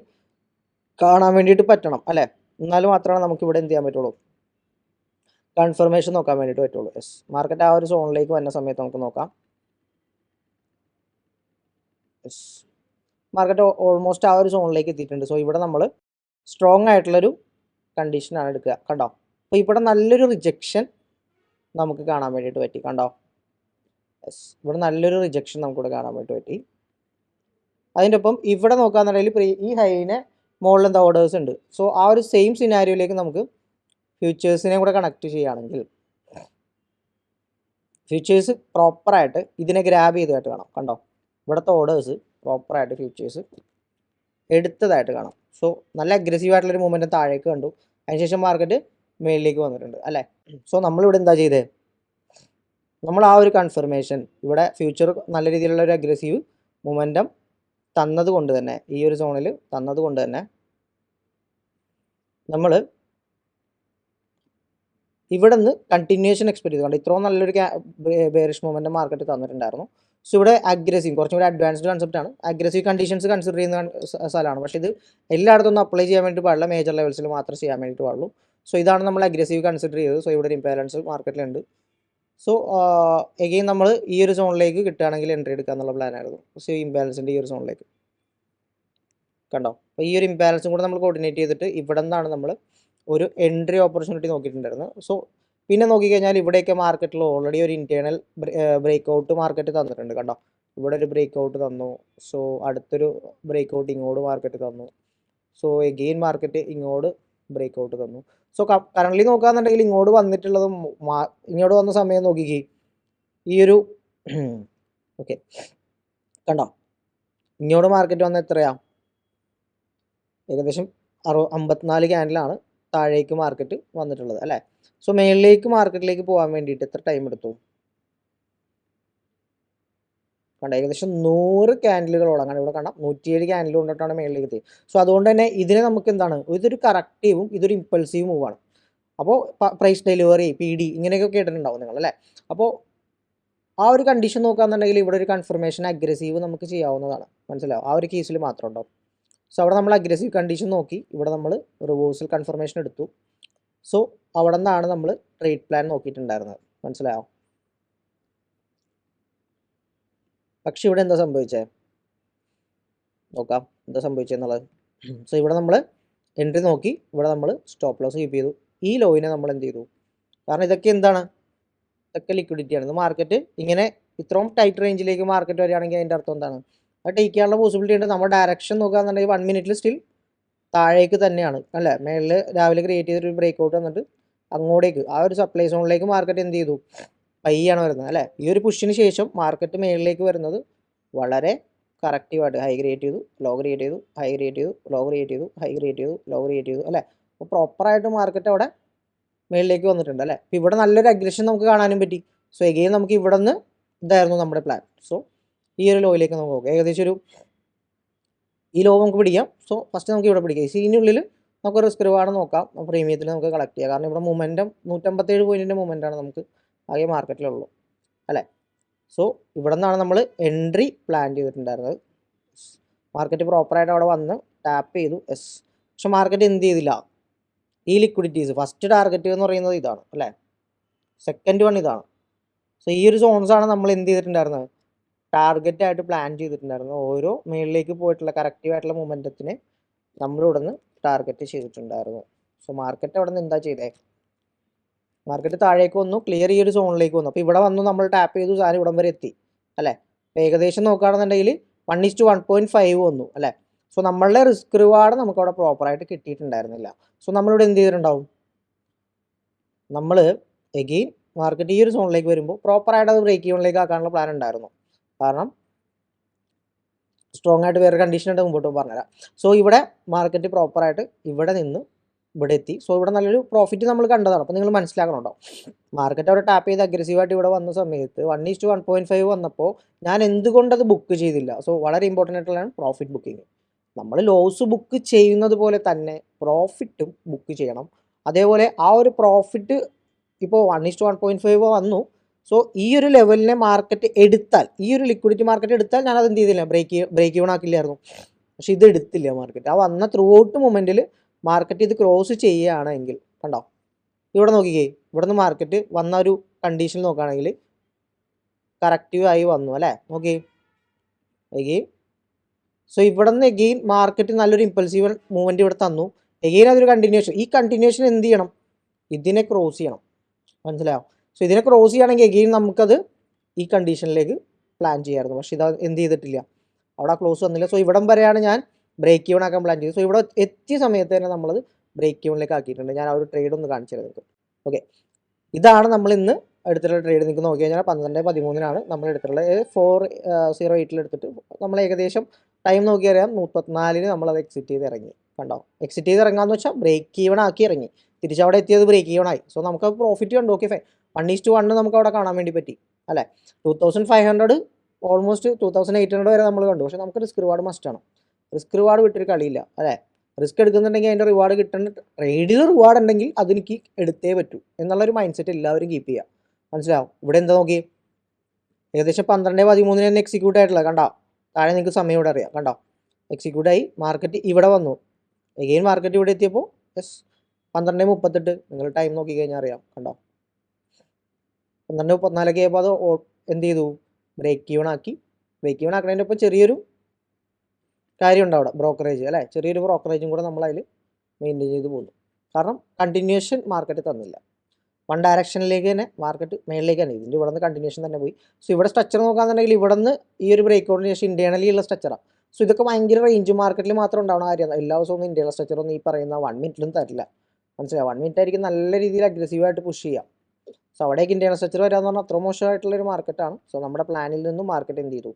കാണാൻ വേണ്ടിയിട്ട് പറ്റണം അല്ലേ, എന്നാൽ മാത്രമാണ് നമുക്ക് ഇവിടെ എന്ത് ചെയ്യാൻ പറ്റുള്ളൂ, കൺഫർമേഷൻ നോക്കാൻ വേണ്ടിയിട്ട് പറ്റുള്ളൂ. യെസ്, മാർക്കറ്റ് ആ ഒരു സോണിലേക്ക് വരുന്ന സമയത്ത് നമുക്ക് നോക്കാം. യെസ്, മാർക്കറ്റ് ഓൾമോസ്റ്റ് ആ ഒരു സോണിലേക്ക് എത്തിയിട്ടുണ്ട്. സോ ഇവിടെ നമ്മൾ സ്ട്രോങ് ആയിട്ടുള്ളൊരു കണ്ടീഷനാണ് എടുക്കുക. കണ്ടോ, അപ്പോൾ ഇവിടെ നല്ലൊരു റിജക്ഷൻ നമുക്ക് കാണാൻ വേണ്ടിയിട്ട് പറ്റി. കണ്ടോ, യെസ്, ഇവിടെ നല്ലൊരു റിജക്ഷൻ നമുക്കിവിടെ കാണാൻ വേണ്ടി പറ്റി. അതിൻ്റെ ഒപ്പം ഇവിടെ നോക്കുകയാണെന്നുണ്ടെങ്കിൽ ഈ ഹൈനെ മുകളിൽ എന്താ ഓർഡേഴ്സ് ഉണ്ട്. സോ ആ ഒരു സെയിം സിനാരിയോയിലേക്ക് നമുക്ക് ഫ്യൂച്ചേഴ്സിനെ കൂടെ കണക്ട് ചെയ്യുകയാണെങ്കിൽ ഫ്യൂച്ചേഴ്സ് പ്രോപ്പറായിട്ട് ഇതിനെ ഗ്രാബ് ചെയ്തതായിട്ട് കാണാം. കണ്ടോ, ഇവിടുത്തെ ഓർഡേഴ്സ് പ്രോപ്പറായിട്ട് ഫ്യൂച്ചേഴ്സ് എടുത്തതായിട്ട് കാണാം. സോ നല്ല അഗ്രസീവായിട്ടുള്ളൊരു മൂവ്മെൻറ്റ് താഴേക്ക് കണ്ടു, അതിനുശേഷം മാർക്കറ്റ് മേളിലേക്ക് വന്നിട്ടുണ്ട് അല്ലേ. സോ നമ്മളിവിടെ എന്താ ചെയ്തത്, നമ്മൾ ആ ഒരു കൺഫർമേഷൻ ഇവിടെ ഫ്യൂച്ചർ നല്ല രീതിയിലുള്ള ഒരു അഗ്രസീവ് മൊമെൻറ്റം തന്നത് കൊണ്ട് തന്നെ ഈ ഒരു സോണിൽ തന്നത് കൊണ്ട് തന്നെ നമ്മൾ ഇവിടെ നിന്ന് കണ്ടിന്യൂഷൻ എക്സ്പെക്ട് ചെയ്തു. ഇത്രയും നല്ലൊരു ബെയറിഷ് മൊമെൻറ്റ് മാർക്കറ്റ് തന്നിട്ടുണ്ടായിരുന്നു. സോ ഇവിടെ അഗ്രസീവ് കുറച്ചും കൂടി അഡ്വാൻസ്ഡ് കൺസെപ്റ്റാണ്, അഗ്രസീവ് കണ്ടീഷൻസ് കൺസിഡർ ചെയ്യുന്ന സ്ഥലമാണ്. പക്ഷേ ഇത് എല്ലായിടത്തൊന്നും അപ്ലൈ ചെയ്യാൻ വേണ്ടി പാടില്ല, മേജർ ലെവൽസിൽ മാത്രമേ ചെയ്യാൻ വേണ്ടിയിട്ട് പാടുള്ളൂ. സോ ഇതാണ് നമ്മൾ അഗ്രസീവ് കൺസിഡർ ചെയ്തത്. സോ ഇവിടെ ഒരു ഇംബാലൻസ് മാർക്കറ്റിലുണ്ട്. സോ എഗെയിൻ നമ്മൾ ഈ ഒരു സോണിലേക്ക് കിട്ടുകയാണെങ്കിൽ എൻട്രി എടുക്കുക എന്നുള്ള പ്ലാനായിരുന്നു. സോ ഇംബാലൻസിൻ്റെ ഈ ഒരു സോണിലേക്ക് കണ്ടോ, അപ്പോൾ ഈ ഒരു ഇംബാലൻസും കൂടെ നമ്മൾ കോർഡിനേറ്റ് ചെയ്തിട്ട് ഇവിടെ നിന്നാണ് നമ്മൾ ഒരു എൻട്രി ഓപ്പർച്യൂണിറ്റി നോക്കിയിട്ടുണ്ടായിരുന്നത്. സോ പിന്നെ നോക്കിക്കഴിഞ്ഞാൽ ഇവിടെയൊക്കെ മാർക്കറ്റിൽ ഓൾറെഡി ഒരു ഇൻറ്റേർണൽ ബ്രേക്ക് ഔട്ട് മാർക്കറ്റ് തന്നിട്ടുണ്ട്. കണ്ടോ, ഇവിടെ ഒരു ബ്രേക്ക് ഔട്ട് തന്നു. സോ അടുത്തൊരു ബ്രേക്ക് ഔട്ട് ഇങ്ങോട്ട് മാർക്കറ്റ് തന്നു. സോ എഗെയിൻ മാർക്കറ്റ് ഇങ്ങോട്ട് ബ്രേക്ക് ഔട്ട് തന്നു. സോ കറൻ്റ്ലി നോക്കുകയാണെന്നുണ്ടെങ്കിൽ ഇങ്ങോട്ട് വന്നിട്ടുള്ളതും ഇങ്ങോട്ട് വന്ന സമയം നോക്കിക്കേ, ഈ ഒരു ഓക്കെ കണ്ടോ, ഇങ്ങോട്ട് മാർക്കറ്റ് വന്ന എത്രയാണ്, ഏകദേശം 54 ക്യാൻഡിലാണ് താഴേക്ക് മാർക്കറ്റ് വന്നിട്ടുള്ളത് അല്ലേ. സോ മേളിലേക്ക് മാർക്കറ്റിലേക്ക് പോകാൻ വേണ്ടിയിട്ട് എത്ര ടൈം എടുത്തു കണ്ട, ഏകദേശം 100 ക്യാൻഡിലുകളോളം. അങ്ങനെ ഇവിടെ കാണാം 107 ക്യാൻഡിൽ കൊണ്ടിട്ടാണ് മേളിലേക്ക് എത്തിയത്. സോ അതുകൊണ്ട് തന്നെ ഇതിനെ നമുക്ക് എന്താണ്, ഇതൊരു കറക്റ്റീവും ഇതൊരു ഇമ്പൾസീവ് മൂവാണ്. അപ്പോൾ പ്രൈസ് ഡെലിവറി PD ഇങ്ങനെയൊക്കെ കേട്ടിട്ടുണ്ടാവും നിങ്ങൾ അല്ലേ. അപ്പോൾ ആ ഒരു കണ്ടീഷൻ നോക്കുകയാണെന്നുണ്ടെങ്കിൽ ഇവിടെ ഒരു കൺഫർമേഷൻ അഗ്രസീവ് നമുക്ക് ചെയ്യാവുന്നതാണ്, മനസ്സിലാവും, ആ ഒരു കേസിൽ മാത്രം ഉണ്ടാവും. സോ അവിടെ നമ്മൾ അഗ്രസീവ് കണ്ടീഷൻ നോക്കി, ഇവിടെ നമ്മൾ റിവേഴ്സൽ കൺഫർമേഷൻ എടുത്തു. സോ അവിടെ നിന്നാണ് നമ്മൾ ട്രേഡ് പ്ലാൻ നോക്കിയിട്ടുണ്ടായിരുന്നത്, മനസ്സിലായോ. പക്ഷെ ഇവിടെ എന്താ സംഭവിച്ചത് നോക്കാം, എന്താ സംഭവിച്ചെന്നുള്ളത്. സോ ഇവിടെ നമ്മൾ എൻട്രി നോക്കി, ഇവിടെ നമ്മൾ സ്റ്റോപ്പ് ലോസ് കീപ്പ് ചെയ്തു. ഈ ലോയിനെ നമ്മൾ എന്ത് ചെയ്തു, കാരണം ഇതൊക്കെ എന്താണ്, ഇതൊക്കെ ലിക്വിഡിറ്റിയാണ്. ഇത് മാർക്കറ്റ് ഇങ്ങനെ ഇത്രയും ടൈറ്റ് റേഞ്ചിലേക്ക് മാർക്കറ്റ് വരികയാണെങ്കിൽ അതിൻ്റെ അർത്ഥം എന്താണ്, അത് ടേക്ക് ചെയ്യാനുള്ള പോസിബിലിറ്റി ഉണ്ട്. നമ്മൾ ഡയറക്ഷൻ നോക്കുകയാണെന്നുണ്ടെങ്കിൽ 1 മിനിറ്റിൽ സ്റ്റിൽ താഴേക്ക് തന്നെയാണ് അല്ലേ. മേളിൽ രാവിലെ ക്രിയേറ്റ് ചെയ്തൊരു ബ്രേക്ക് ഔട്ട് വന്നിട്ട് അങ്ങോട്ടേക്ക് ആ ഒരു സപ്ലൈ സോണിലേക്ക് മാർക്കറ്റ് എന്ത് ചെയ്തു, പയ്യാണ് വരുന്നത് അല്ലേ. ഈ ഒരു പുഷിന് ശേഷം മാർക്കറ്റ് മേളിലേക്ക് വരുന്നത് വളരെ കറക്റ്റീവായിട്ട് ഹൈ ക്രിയേറ്റ് ചെയ്തു, ലോ ക്രിയേറ്റ് ചെയ്തു, ഹൈ ക്രിയേറ്റ് ചെയ്തു, ലോ ക്രിയേറ്റ് ചെയ്തു, ഹൈ ക്രിയേറ്റ് ചെയ്തു, ലോ ക്രിയേറ്റ് ചെയ്തു അല്ലേ. അപ്പോൾ പ്രോപ്പറായിട്ട് മാർക്കറ്റ് അവിടെ മേളിലേക്ക് വന്നിട്ടുണ്ട് അല്ലേ. അപ്പോൾ ഇവിടെ നല്ലൊരു അഗ്രഷൻ നമുക്ക് കാണാനും പറ്റി. സോ എഗെയിൻ നമുക്ക് ഇവിടെ നിന്ന് ഇതായിരുന്നു നമ്മുടെ പ്ലാൻ. സോ ഈ ഒരു ലോയിലേക്ക് നമുക്ക് നോക്കാം. ഏകദേശം ഒരു ഈ ലോ നമുക്ക് പിടിക്കാം. സോ ഫസ്റ്റ് നമുക്ക് ഇവിടെ പിടിക്കാം. ഇതിനുള്ളിൽ നമുക്ക് റിസ്ക് റിവാർഡ് നോക്കാം, പ്രീമിയത്തിൽ നമുക്ക് കളക്ട് ചെയ്യാം. കാരണം ഇവിടെ മൊമെൻറ്റം 157 പോയിൻറ്റിൻ്റെ മൊമെൻ്റാണ് നമുക്ക് ആകെ മാർക്കറ്റിലുള്ളൂ അല്ലേ. സോ ഇവിടെ നിന്നാണ് നമ്മൾ എൻട്രി പ്ലാൻ ചെയ്തിട്ടുണ്ടായിരുന്നത്. മാർക്കറ്റ് പ്രോപ്പറായിട്ട് അവിടെ വന്ന് ടാപ്പ് ചെയ്തു എസ്. പക്ഷെ മാർക്കറ്റ് എന്ത് ചെയ്തില്ല, ഈ ലിക്വിഡിറ്റീസ് ഫസ്റ്റ് ടാർഗറ്റ് എന്ന് പറയുന്നത് ഇതാണ് അല്ലേ, സെക്കൻഡ് വൺ ഇതാണ്. സോ ഈ ഒരു സോൺസാണ് നമ്മൾ എന്ത് ചെയ്തിട്ടുണ്ടായിരുന്നത്, ടാർഗറ്റായിട്ട് പ്ലാൻ ചെയ്തിട്ടുണ്ടായിരുന്നത്. ഓരോ മേളിലേക്ക് പോയിട്ടുള്ള കറക്റ്റീവായിട്ടുള്ള മൊമെൻറ്റത്തിനെ നമ്മളിവിടെ നിന്ന് ടാർഗറ്റ് ചെയ്തിട്ടുണ്ടായിരുന്നു. സോ മാർക്കറ്റ് അവിടെ നിന്ന് എന്താ ചെയ്തേ, മാർക്കറ്റ് താഴേക്ക് വന്നു, ക്ലിയർ ഈ ഒരു സോണിലേക്ക് വന്നു. അപ്പോൾ ഇവിടെ വന്നു, നമ്മൾ ടാപ്പ് ചെയ്തു, സാധനം ഇവിടം വരെ എത്തി അല്ലേ. ഏകദേശം നോക്കുകയാണെന്നുണ്ടെങ്കിൽ 1:1.5 വന്നു അല്ലേ. സോ നമ്മളുടെ റിസ്ക് റിവാർഡ് നമുക്കവിടെ പ്രോപ്പറായിട്ട് കിട്ടിയിട്ടുണ്ടായിരുന്നില്ല. സോ നമ്മളിവിടെ എന്ത് ചെയ്തിട്ടുണ്ടാവും, നമ്മൾ എഗെയിൻ മാർക്കറ്റ് ഈ ഒരു സോണിലേക്ക് വരുമ്പോൾ പ്രോപ്പറായിട്ട് അത് ബ്രേക്ക് ഈവണിലേക്ക് ആക്കാനുള്ള പ്ലാൻ ഉണ്ടായിരുന്നു. കാരണം സ്ട്രോങ് ആയിട്ട് വേറെ കണ്ടീഷൻ ഉണ്ട്, മുമ്പോട്ട് പറഞ്ഞുതരാം. സോ ഇവിടെ മാർക്കറ്റ് പ്രോപ്പറായിട്ട് ഇവിടെ നിന്ന് ഇവിടെ എത്തി. സോ ഇവിടെ നല്ലൊരു പ്രോഫിറ്റ് നമ്മൾ കണ്ടതാണ്. അപ്പോൾ നിങ്ങൾ മനസ്സിലാക്കണുണ്ടോ, മാർക്കറ്റ് അവിടെ ടാപ്പ് ചെയ്ത് അഗ്രസീവായിട്ട് ഇവിടെ വന്ന സമയത്ത് 1:1.5 വന്നപ്പോൾ ഞാൻ എന്തുകൊണ്ടത് ബുക്ക് ചെയ്തില്ല. സോ വളരെ ഇമ്പോർട്ടൻ്റ് ആയിട്ടുള്ളതാണ് പ്രോഫിറ്റ് ബുക്കിംഗ്. നമ്മൾ ലോസ് ബുക്ക് ചെയ്യുന്നത് പോലെ തന്നെ പ്രോഫിറ്റും ബുക്ക് ചെയ്യണം. അതേപോലെ ആ ഒരു പ്രോഫിറ്റ് ഇപ്പോൾ 1:1.5 വന്നു. സോ ഈ ഒരു ലെവലിനെ മാർക്കറ്റ് എടുത്താൽ, ഈ ഒരു ലിക്വിഡിറ്റി മാർക്കറ്റ് എടുത്താൽ ഞാനത് എന്ത് ചെയ്തില്ല, ബ്രേക്ക് ഈവൺ ആക്കില്ലായിരുന്നു. പക്ഷെ ഇത് എടുത്തില്ല മാർക്കറ്റ്. ആ വന്ന ത്രൂ ഔട്ട് മൊമെൻറ്റിൽ മാർക്കറ്റ് ഇത് ക്രോസ് ചെയ്യുകയാണെങ്കിൽ കണ്ടോ, ഇവിടെ നോക്കിക്കേ, ഇവിടെ നിന്ന് മാർക്കറ്റ് വന്ന ഒരു കണ്ടീഷൻ നോക്കുകയാണെങ്കിൽ കറക്റ്റീവ് ആയി വന്നു അല്ലേ. നോക്കി എഗെയിൻ. സോ ഇവിടെ നിന്ന് എഗെയിൻ മാർക്കറ്റ് നല്ലൊരു ഇമ്പൾസീവ് മൂവ്മെൻറ്റ് ഇവിടെ തന്നു. എഗെയിൻ അതൊരു കണ്ടിന്യൂഷൻ. ഈ കണ്ടിന്യൂഷൻ എന്ത് ചെയ്യണം, ഇതിനെ ക്രോസ് ചെയ്യണം, മനസ്സിലായോ. സോ ഇതിനെ ക്രോസ് ചെയ്യുകയാണെങ്കിൽ എഗെയിൻ നമുക്കത് ഈ കണ്ടീഷനിലേക്ക് പ്ലാൻ ചെയ്യാമായിരുന്നു. പക്ഷേ ഇത് എന്ത് ചെയ്തിട്ടില്ല, അവിടെ ക്ലോസ് വന്നില്ല. സോ ഇവിടം വരെയാണ് ഞാൻ ബ്രേക്ക് ഈവൺ ആക്കാൻ പ്ലാൻ ചെയ്തത്. സോ ഇവിടെ എത്തിയ സമയത്ത് തന്നെ നമ്മളത് ബ്രേക്ക് ഈവണിലേക്ക് ആക്കിയിട്ടുണ്ട്. ഞാൻ ആ ഒരു ട്രേഡ് ഒന്ന് കാണിച്ചു തരാം നിങ്ങൾക്ക്. ഓക്കെ, ഇതാണ് നമ്മൾ ഇന്ന് എടുത്തിട്ടുള്ള ട്രേഡ്. നിങ്ങൾക്ക് നോക്കി കഴിഞ്ഞാൽ 12/13 നമ്മൾ എടുത്തിട്ടുള്ളത്. 408 എടുത്തിട്ട് നമ്മൾ ഏകദേശം ടൈം നോക്കി അറിയാം 34 നമ്മളത് എക്സിറ്റ് ചെയ്ത് ഇറങ്ങി. കണ്ടോ, എക്സിറ്റ് ചെയ്ത് ഇറങ്ങാന്ന് വെച്ചാൽ ബ്രേക്ക് ഈവൺ ആക്കി ഇറങ്ങി. തിരിച്ചവിടെ എത്തിയത് ബ്രേക്ക് ഈവൺ ആയി. സോ നമുക്ക് പ്രോഫിറ്റ് കണ്ടു. ഓക്കെ, 1:1 നമുക്ക് അവിടെ കാണാൻ വേണ്ടി പറ്റി അല്ലേ. 2500 ഓൾമോസ്റ്റ് 2800 വരെ നമ്മൾ കണ്ടു. പക്ഷേ നമുക്ക് റിസ്ക് റിവാർഡ് മസ്റ്റാണ്. റിസ്ക് റിവാർഡ് വിട്ടൊരു കളിയില്ല അല്ലേ. റിസ്ക് എടുക്കുന്നുണ്ടെങ്കിൽ അതിൻ്റെ റിവാർഡ് കിട്ടേണ്ട, ട്രേഡിൽ റിവാർഡ് ഉണ്ടെങ്കിൽ അതെനിക്ക് എടുത്തേ പറ്റൂ എന്നുള്ളൊരു മൈൻഡ് സെറ്റ് എല്ലാവരും കീപ്പ് ചെയ്യുക, മനസ്സിലാവും. ഇവിടെ എന്താ നോക്കി, ഏകദേശം 12/13 തന്നെ എക്സിക്യൂട്ട് ആയിട്ടുള്ള കണ്ടോ, താഴെ നിങ്ങൾക്ക് സമയം ഇവിടെ അറിയാം കണ്ടോ, എക്സിക്യൂട്ടായി. മാർക്കറ്റ് ഇവിടെ വന്നു, എഗെയിൻ മാർക്കറ്റ് ഇവിടെ എത്തിയപ്പോൾ യെസ് 12:38 നിങ്ങൾ ടൈം നോക്കി കഴിഞ്ഞാൽ അറിയാം കണ്ടോ, 12:34 ആയപ്പോൾ അത് എന്ത് ചെയ്തു, ബ്രേക്ക് ഈവൺ ആക്കി. ബ്രേക്ക് ഈവൺ ആക്കുന്നതിൻ്റെ ഒപ്പം ചെറിയൊരു കാര്യമുണ്ട് അവിടെ, ബ്രോക്കറേജ് അല്ലേ. ചെറിയൊരു ബ്രോക്കറേജും കൂടെ നമ്മൾ അതിൽ മെയിൻറ്റെയിൻ ചെയ്ത് പോകുന്നു. കാരണം കണ്ടിന്യൂഷൻ മാർക്കറ്റ് തന്നില്ല. വൺ ഡയറക്ഷനിലേക്ക് തന്നെ മാർക്കറ്റ് മേളിലേക്കാണ്. ഇതിൻ്റെ ഇവിടെ നിന്ന് കണ്ടിന്യൂഷൻ തന്നെ പോയി. സോ ഇവിടെ സ്ട്രക്ചർ നോക്കുകയാണെന്നുണ്ടെങ്കിൽ ഇവിടെ നിന്ന് ഈ ഒരു ബ്രേക്ക് ഔട്ടിന് ശേഷം ഇൻറ്റേർണലി ഉള്ള സ്ട്രക്ചറാണ്. സോ ഇതൊക്കെ ഭയങ്കര റേഞ്ച് മാർക്കറ്റിൽ മാത്രം ഉണ്ടാവുന്ന കാര്യമാണ്. എല്ലാ ദിവസവും ഒന്നും ഇന്ത്യയിലെ സ്ട്രക്ചറൊന്നും ഈ പറയുന്ന 1 മിനിറ്റിലും തരില്ല, മനസ്സിലാവും. 1 മിനിറ്റ് ആയിരിക്കും നല്ല രീതിയിൽ അഗ്രസീവായിട്ട് പുഷ് ചെയ്യാം. സോ അവിടേക്ക് ഇന്ത്യയിലെ സ്ട്രക്ചർ വരാമെന്ന് പറഞ്ഞാൽ അത്ര മോശമായിട്ടുള്ളൊരു മാർക്കറ്റാണ്. സോ നമ്മുടെ പ്ലാനിൽ നിന്നും മാർക്കറ്റ് എന്ത് ചെയ്തു,